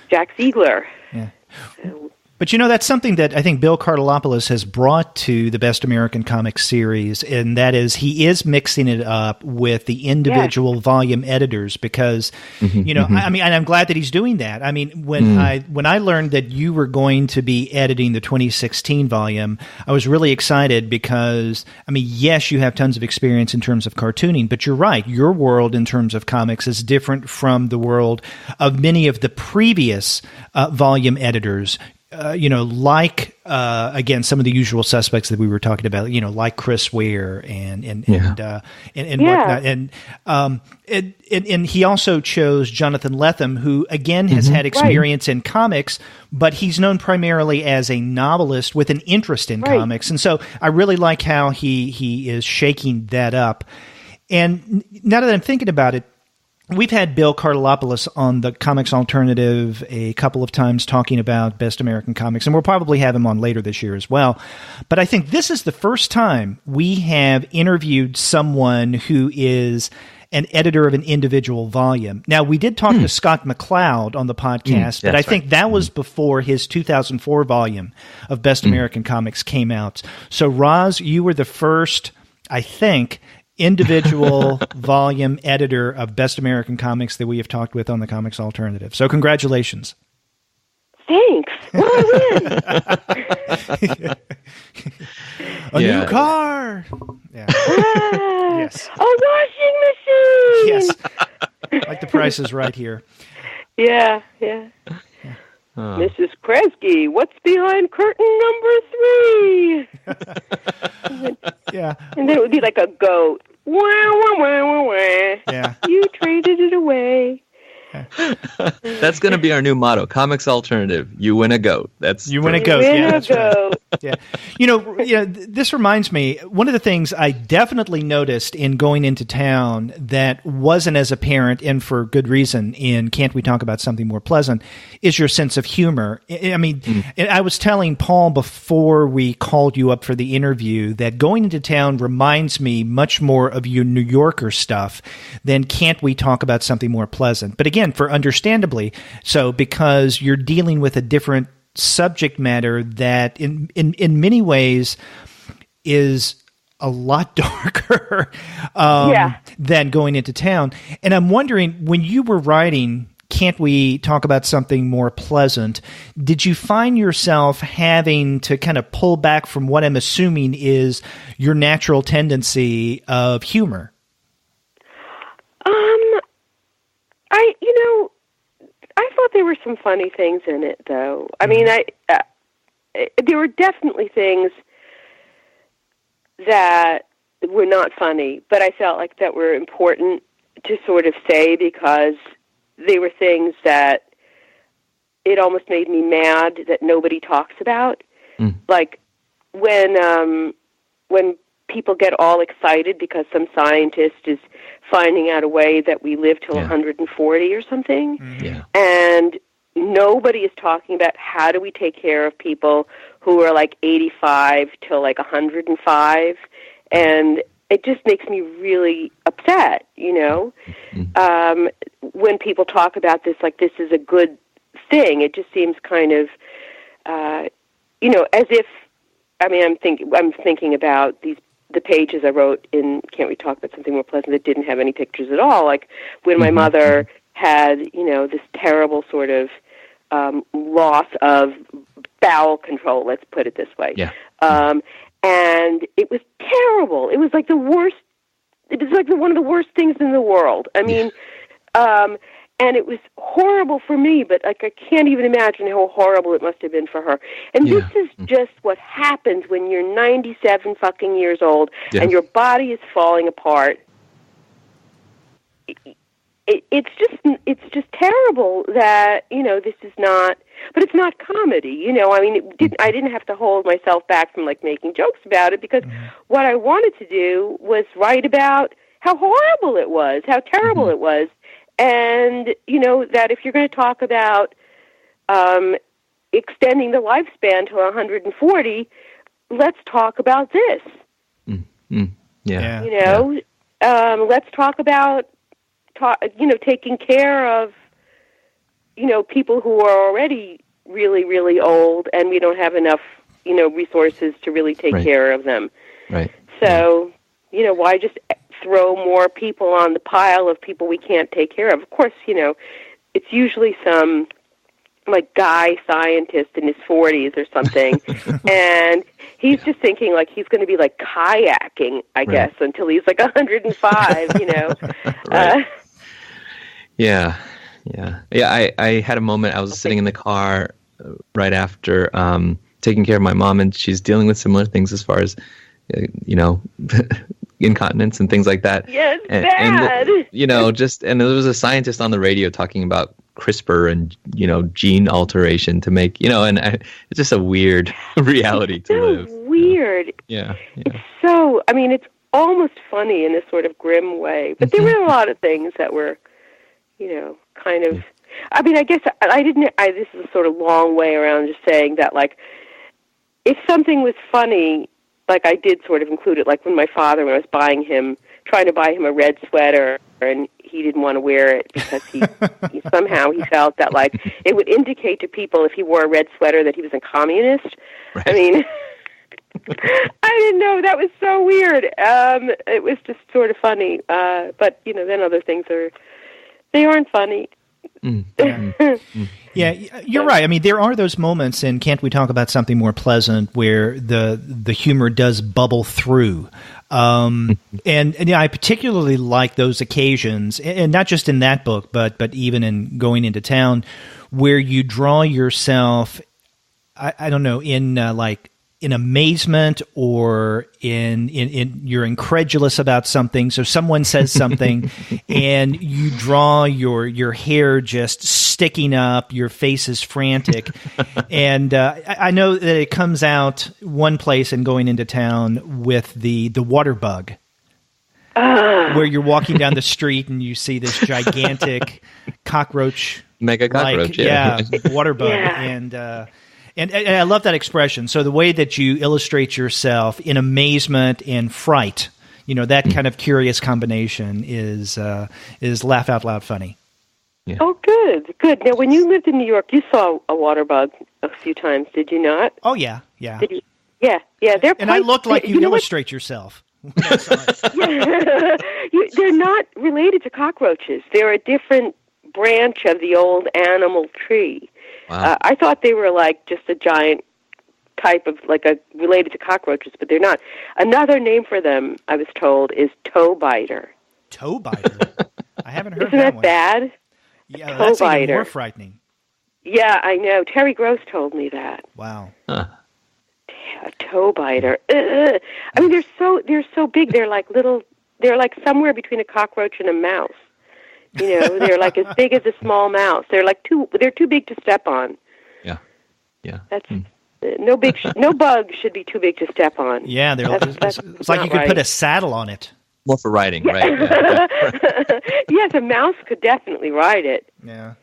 Jack Ziegler. Yeah. So, But that's something that I think Bill Cartalopoulos has brought to the Best American Comics series, and that is he is mixing it up with the individual volume editors because, I mean, and I'm glad that he's doing that. I mean, when I learned that you were going to be editing the 2016 volume, I was really excited because, I mean, yes, you have tons of experience in terms of cartooning, but you're right. Your world in terms of comics is different from the world of many of the previous volume editors. Again, some of the usual suspects that we were talking about, like Chris Ware and whatnot. And he also chose Jonathan Lethem, who again has had experience in comics, but he's known primarily as a novelist with an interest in comics. And so I really like how he is shaking that up. And now that I'm thinking about it, we've had Bill Cartalopoulos on the Comics Alternative a couple of times talking about Best American Comics, and we'll probably have him on later this year as well. But I think this is the first time we have interviewed someone who is an editor of an individual volume. Now, we did talk to Scott McCloud on the podcast, but I think that was before his 2004 volume of Best American Comics came out. So, Roz, you were the first, I think, individual volume editor of Best American Comics that we have talked with on the Comics Alternative. So congratulations. Thanks. Well, I win. A new car. Yeah. Yes. A washing machine. Yes. Like the Price is Right here. Yeah. Mrs. Kresge, what's behind curtain number 3? Yeah. And then it would be like a goat. Wah, wah, wah, wah, wah. Yeah. You traded it away. That's going to be our new motto, Comics Alternative. You win a goat. You win a goat. Yeah, that's right. Yeah. This reminds me, one of the things I definitely noticed in going into town that wasn't as apparent, and for good reason, in Can't We Talk About Something More Pleasant, is your sense of humor. I mean, I was telling Paul before we called you up for the interview that going into town reminds me much more of your New Yorker stuff than Can't We Talk About Something More Pleasant. But again, for understandably so, because you're dealing with a different subject matter that in many ways is a lot darker than going into town. And I'm wondering, when you were writing Can't We Talk About Something More Pleasant, did you find yourself having to kind of pull back from what I'm assuming is your natural tendency of humor? I thought there were some funny things in it, though. I mean, there were definitely things that were not funny, but I felt like that were important to sort of say because they were things that it almost made me mad that nobody talks about. Like when people get all excited because some scientist is finding out a way that we live till 140 or something. And nobody is talking about how do we take care of people who are like 85 till like 105. And it just makes me really upset, when people talk about this, like this is a good thing. It just seems kind of, as if, I'm thinking about the pages I wrote in Can't We Talk About Something More Pleasant that didn't have any pictures at all. Like when my mother had, this terrible sort of loss of bowel control, let's put it this way. And it was terrible. It was like the worst. It was like one of the worst things in the world. I mean, and it was horrible for me, but like I can't even imagine how horrible it must have been for her. And this is just what happens when you're 97 fucking years old and your body is falling apart. It's just terrible that, this is not, but it's not comedy, I mean, I didn't have to hold myself back from like making jokes about it because what I wanted to do was write about how horrible it was, how terrible it was. And, that if you're going to talk about extending the lifespan to 140, let's talk about this. Let's talk about, taking care of, people who are already really, really old, and we don't have enough, resources to really take care of them. Right. So, why just throw more people on the pile of people we can't take care of? Of course, it's usually some like guy scientist in his 40s or something, and he's just thinking like he's going to be like kayaking, I guess, until he's like 105, Right. Yeah. I had a moment. I was sitting in the car right after taking care of my mom, and she's dealing with similar things as far as incontinence and things like that. Yeah, it's bad. And there was a scientist on the radio talking about CRISPR and gene alteration to make it's just a weird reality to live. Weird. Yeah. It's so. I mean, it's almost funny in a sort of grim way, but there were a lot of things that were, kind of. I mean, I guess I didn't. This is a sort of long way around just saying that, like, if something was funny, like I did sort of include it, like when my father, when I was trying to buy him a red sweater, and he didn't want to wear it because he somehow he felt that like it would indicate to people if he wore a red sweater that he was a communist. Right. I mean, I didn't know, that was so weird. It was just sort of funny, but then other things they aren't funny. Yeah, you're right. I mean, there are those moments, and can't we talk about something more pleasant, where the humor does bubble through. And I particularly like those occasions, and not just in that book, but even in Going Into Town, where you draw yourself, I don't know, in amazement, or in you're incredulous about something. So someone says something and you draw your hair just sticking up, your face is frantic. And I know that it comes out one place in Going Into Town with the water bug, where you're walking down the street and you see this gigantic cockroach, mega cockroach, water bug. And I love that expression. So the way that you illustrate yourself in amazement and fright, that kind of curious combination is laugh out loud funny. Yeah. Oh, good. Now, when you lived in New York, you saw a water bug a few times, did you not? Oh, yeah. Did you? Yeah. And I looked like you illustrate yourself. They're not related to cockroaches. They're a different branch of the old animal tree. Wow. I thought they were like just a giant type of related to cockroaches, but they're not. Another name for them, I was told, is toe biter. Toe biter? I haven't heard Isn't that one. Bad? Yeah, that's even more frightening. Yeah, I know. Terry Gross told me that. Wow. Huh. A toe biter. Ugh. I mean, they're so big. They're like somewhere between a cockroach and a mouse. They're like as big as a small mouse. They're too big to step on. Yeah. That's no bug should be too big to step on. Yeah, it's like you could put a saddle on it. More for riding, right? Yeah. Yes, a mouse could definitely ride it. Yeah.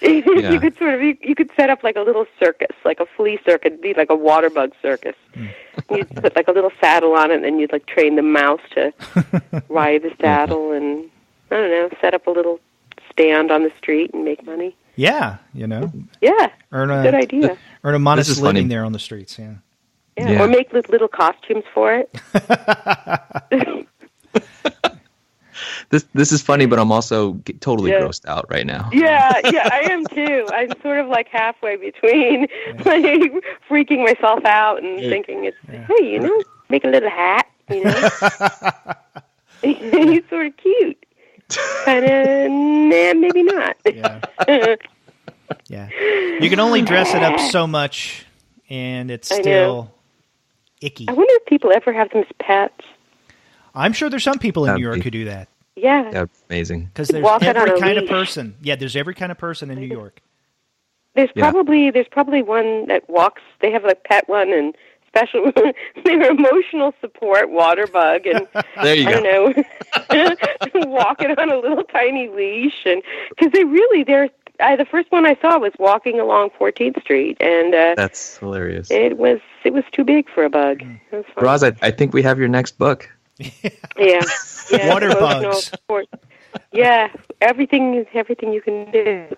You could you could set up like a little circus, like a flea circus. It'd be like a water bug circus. You'd put like a little saddle on it, and then you'd like train the mouse to ride the saddle, and I don't know, set up a little stand on the street and make money. Yeah, Yeah, good idea. Earn a modest living there on the streets. Yeah, or make little costumes for it. This is funny, but I'm also totally grossed out right now. Yeah, I am too. I'm sort of like halfway between like freaking myself out and thinking hey, make a little hat, He's sort of cute. Kind of, maybe not. Yeah. You can only dress it up so much, and it's still icky. I wonder if people ever have them as pets. I'm sure there's some people in New York who do that. Yeah. That's amazing. Because there's every kind of person. Yeah, there's every kind of person in New York. There's probably one that walks. They have a pet one and special. They're emotional support water bug, and there you go. I don't know, walking on a little tiny leash, and because they're. The first one I saw was walking along 14th Street, and that's hilarious. It was too big for a bug. Roz, I think we have your next book. Yeah. Water bugs. Yeah, everything you can do.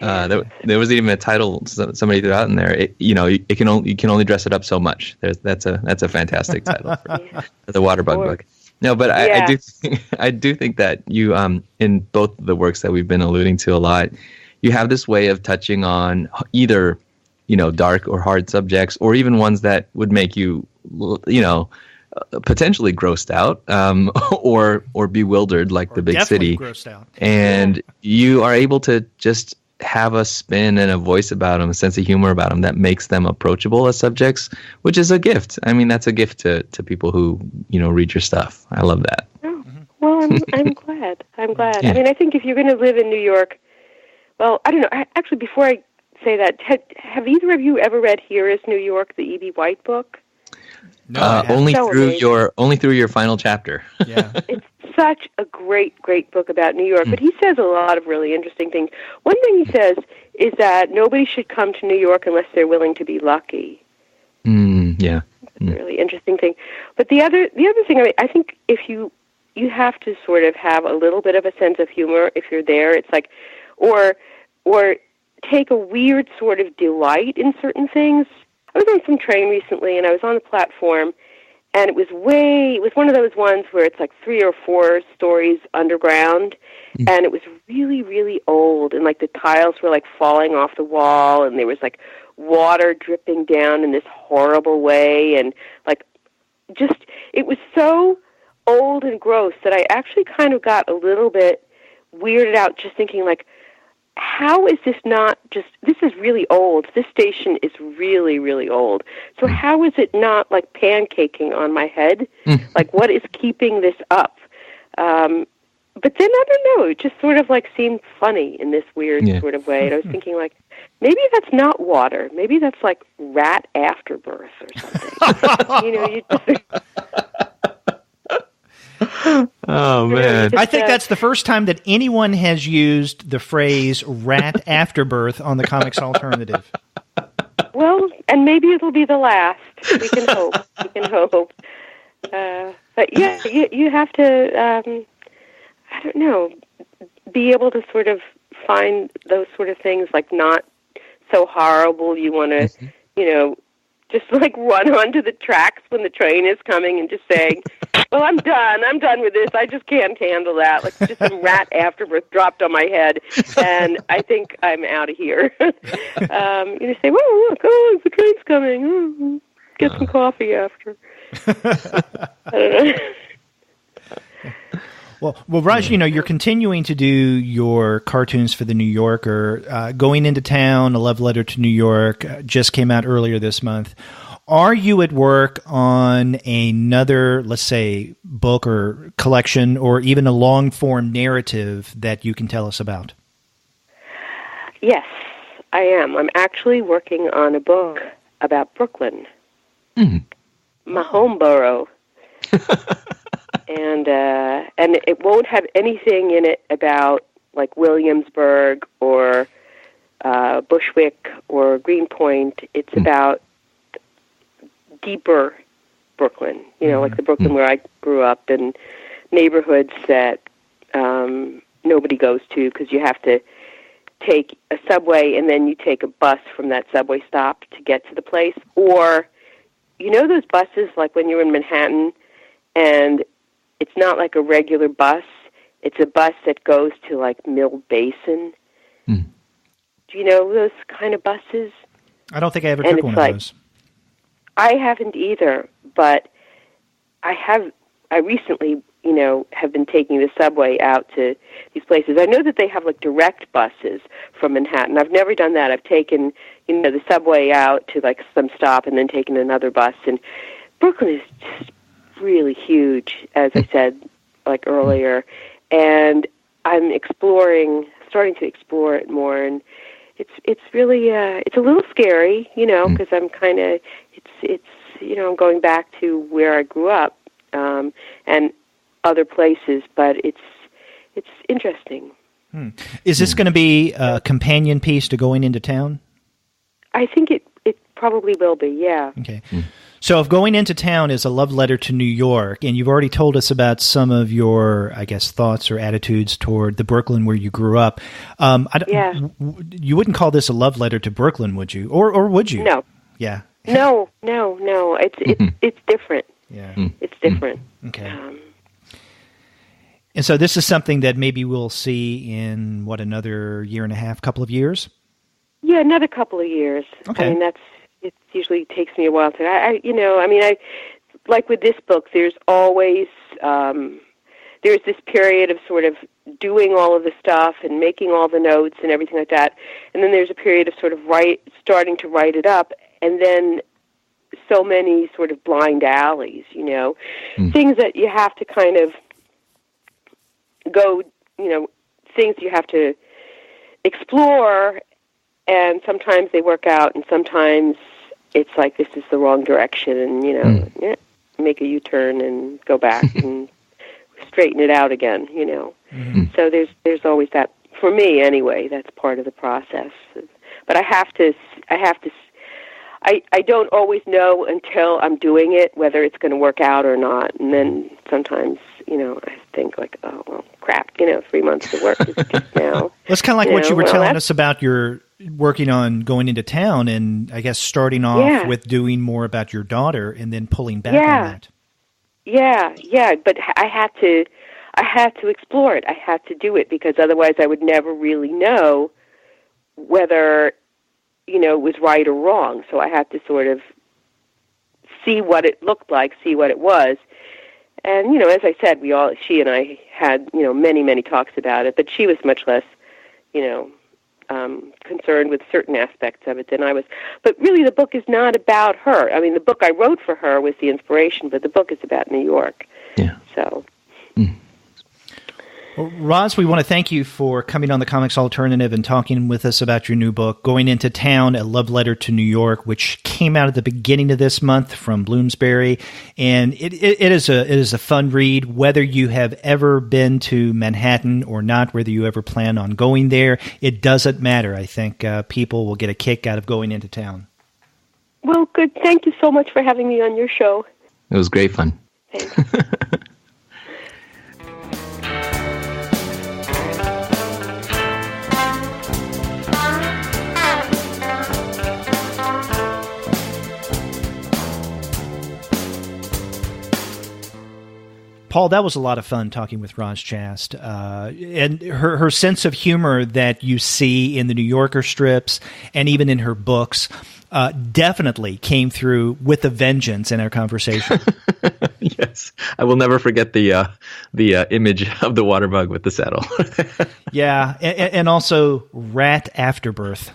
There was even a title somebody threw out in there. You can only dress it up so much. That's a fantastic title for the waterbug book. No, but I do think that you in both the works that we've been alluding to a lot, you have this way of touching on either dark or hard subjects, or even ones that would make you potentially grossed out or bewildered, like or The Big City. Grossed out. And you are able to just have a spin and a voice about them, a sense of humor about them that makes them approachable as subjects, which is a gift. I mean, that's a gift to people who read your stuff. I love that. Oh, well, I'm glad. Yeah. I mean, I think if you're going to live in New York, well, I don't know. Actually, before I say that, have either of you ever read Here Is New York, the E.B. White book? No, only through your final chapter. Yeah. It's such a great book about New York, but he says a lot of really interesting things. One thing he says is that nobody should come to New York unless they're willing to be lucky. Yeah. That's a really interesting thing. But the other thing, I think if you have to sort of have a little bit of a sense of humor if you're there. It's like, or take a weird sort of delight in certain things. I was on some train recently, and I was on the platform, and it was one of those ones where it's like 3 or 4 stories underground, and it was really, really old, and like the tiles were like falling off the wall, and there was like water dripping down in this horrible way, and like it was so old and gross that I actually kind of got a little bit weirded out just thinking like, how is this not just, this is really old. This station is really, really old. So how is it not like pancaking on my head? Like, what is keeping this up? But then, I don't know, it just sort of like seemed funny in this weird sort of way. And I was thinking like, maybe that's not water. Maybe that's like rat afterbirth or something. You just... Oh, man. I think that's the first time that anyone has used the phrase rat afterbirth on the Comics Alternative. Well, and maybe it'll be the last. We can hope. But yeah, you have to, I don't know, be able to sort of find those sort of things like not so horrible. You want to, just like run onto the tracks when the train is coming and just saying, well, I'm done with this. I just can't handle that. Like just some rat afterbirth dropped on my head, and I think I'm out of here. You say, whoa, look, the train's coming. Get some coffee after. I don't know. Well, Raj, you're continuing to do your cartoons for the New Yorker. Going Into Town, A Love Letter to New York, just came out earlier this month. Are you at work on another, let's say, book or collection, or even a long-form narrative that you can tell us about? Yes, I am. I'm actually working on a book about Brooklyn, my home borough. And it won't have anything in it about like Williamsburg or Bushwick or Greenpoint. It's about deeper Brooklyn, like the Brooklyn where I grew up, and neighborhoods that nobody goes to because you have to take a subway and then you take a bus from that subway stop to get to the place. Or, those buses like when you're in Manhattan and it's not like a regular bus. It's a bus that goes to, like, Mill Basin. Do you know those kind of buses? I don't think I ever took one of those. I haven't either, but I recently, have been taking the subway out to these places. I know that they have, like, direct buses from Manhattan. I've never done that. I've taken, the subway out to, like, some stop and then taken another bus. And Brooklyn is just really huge, as I said, like earlier, and I'm starting to explore it more, and it's really it's a little scary, because I'm kind of I'm going back to where I grew up and other places, but it's interesting. Is this going to be a companion piece to Going Into Town? I think it probably will be, yeah. Okay. So if Going Into Town is a love letter to New York, and you've already told us about some of your, I guess, thoughts or attitudes toward the Brooklyn where you grew up, you wouldn't call this a love letter to Brooklyn, would you? Or would you? No. Yeah. No. It's different. Yeah. It's different. Okay. And so this is something that maybe we'll see in, another year and a half, couple of years? Yeah, another couple of years. Okay. I mean, it usually takes me a while to, I like with this book, there's always, there's this period of sort of doing all of the stuff and making all the notes and everything like that. And then there's a period of sort of starting to write it up, and then so many sort of blind alleys, things that you have to kind of go, things you have to explore, and sometimes they work out, and sometimes it's like this is the wrong direction, and make a U-turn and go back and straighten it out again. So there's always that, for me anyway. That's part of the process. But I don't always know until I'm doing it whether it's going to work out or not, and then sometimes I think like, oh well, crap, 3 months of work is just now. That's kind of like what you were telling us about your working on Going Into Town, and I guess starting off with doing more about your daughter and then pulling back on that. Yeah, but I had to explore it. I had to do it, because otherwise I would never really know whether, it was right or wrong. So I had to sort of see what it looked like, see what it was. And, as I said, she and I had, many, many talks about it, but she was much less, concerned with certain aspects of it than I was. But really, the book is not about her. I mean, the book I wrote for her was the inspiration, but the book is about New York. Yeah. So. Well, Roz, we want to thank you for coming on the Comics Alternative and talking with us about your new book, Going Into Town, A Love Letter to New York, which came out at the beginning of this month from Bloomsbury. And it is a fun read, whether you have ever been to Manhattan or not, whether you ever plan on going there. It doesn't matter. I think people will get a kick out of going into town. Well, good. Thank you so much for having me on your show. It was great fun. Thanks. Paul, that was a lot of fun talking with Roz Chast, and her sense of humor that you see in the New Yorker strips and even in her books definitely came through with a vengeance in our conversation. Yes, I will never forget the image of the waterbug with the saddle. Yeah, and also rat afterbirth.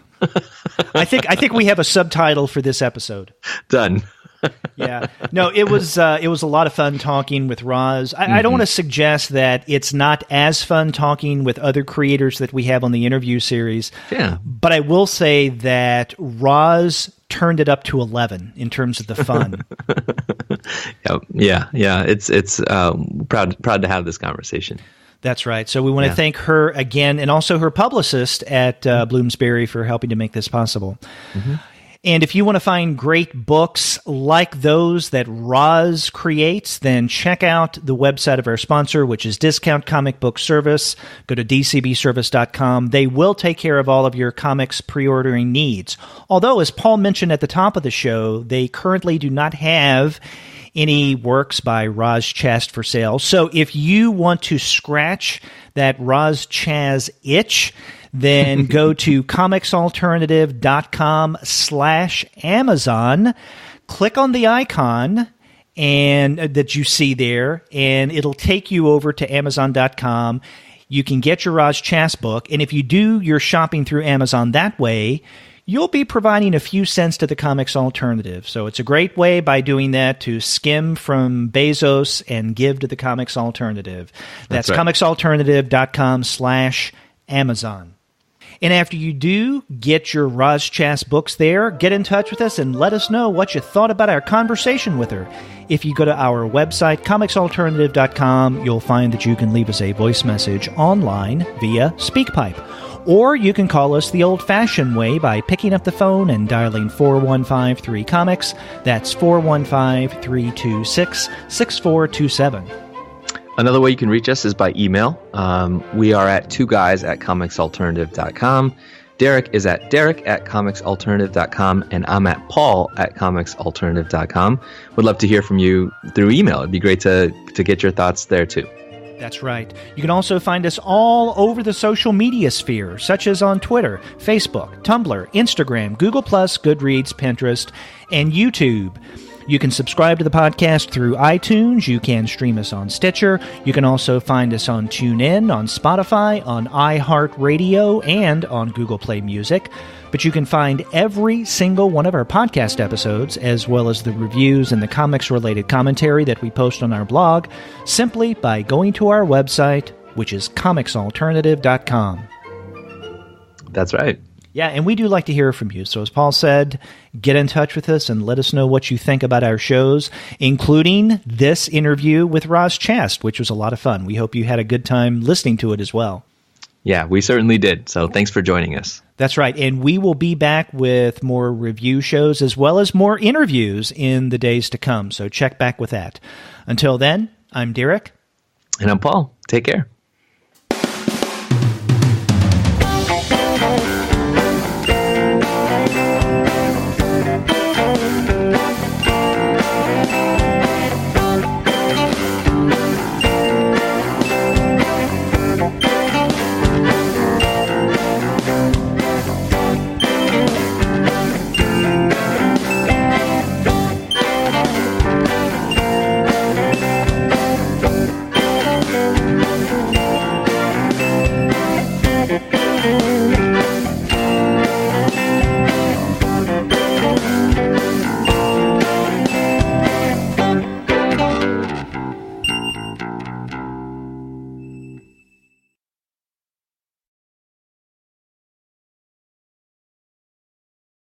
I think we have a subtitle for this episode. Done. Yeah. No, it was a lot of fun talking with Roz. I don't want to suggest that it's not as fun talking with other creators that we have on the interview series. Yeah. But I will say that Roz turned it up to 11 in terms of the fun. Yeah. It's proud to have this conversation. That's right. So we want to thank her again, and also her publicist at Bloomsbury for helping to make this possible. Mm-hmm. And if you want to find great books like those that Roz creates, then check out the website of our sponsor, which is Discount Comic Book Service. Go to dcbservice.com. They will take care of all of your comics pre-ordering needs. Although, as Paul mentioned at the top of the show, they currently do not have any works by Roz Chast for sale. So if you want to scratch that Roz Chast itch, then go to comicsalternative.com/Amazon, click on the icon and that you see there, and it'll take you over to Amazon.com. You can get your Roz Chast book, and if you do your shopping through Amazon that way, you'll be providing a few cents to the Comics Alternative. So it's a great way by doing that to skim from Bezos and give to the Comics Alternative. That's right. comicsalternative.com/Amazon. And after you do get your Roz Chast books there, get in touch with us and let us know what you thought about our conversation with her. If you go to our website, comicsalternative.com, you'll find that you can leave us a voice message online via SpeakPipe. Or you can call us the old-fashioned way by picking up the phone and dialing 415-3-COMICS. That's 415-326-6427. Another way you can reach us is by email. We are at 2guys@comicsalternative.com. Derek is at derek@comicsalternative.com, and I'm at paul@comicsalternative.com. Would love to hear from you through email. It'd be great to get your thoughts there, too. That's right. You can also find us all over the social media sphere, such as on Twitter, Facebook, Tumblr, Instagram, Google+, Goodreads, Pinterest, and YouTube. You can subscribe to the podcast through iTunes. You can stream us on Stitcher. You can also find us on TuneIn, on Spotify, on iHeartRadio, and on Google Play Music. But you can find every single one of our podcast episodes, as well as the reviews and the comics-related commentary that we post on our blog, simply by going to our website, which is comicsalternative.com. That's right. Yeah, and we do like to hear from you. So as Paul said, get in touch with us and let us know what you think about our shows, including this interview with Roz Chast, which was a lot of fun. We hope you had a good time listening to it as well. Yeah, we certainly did. So thanks for joining us. That's right. And we will be back with more review shows as well as more interviews in the days to come. So check back with that. Until then, I'm Derek. And I'm Paul. Take care.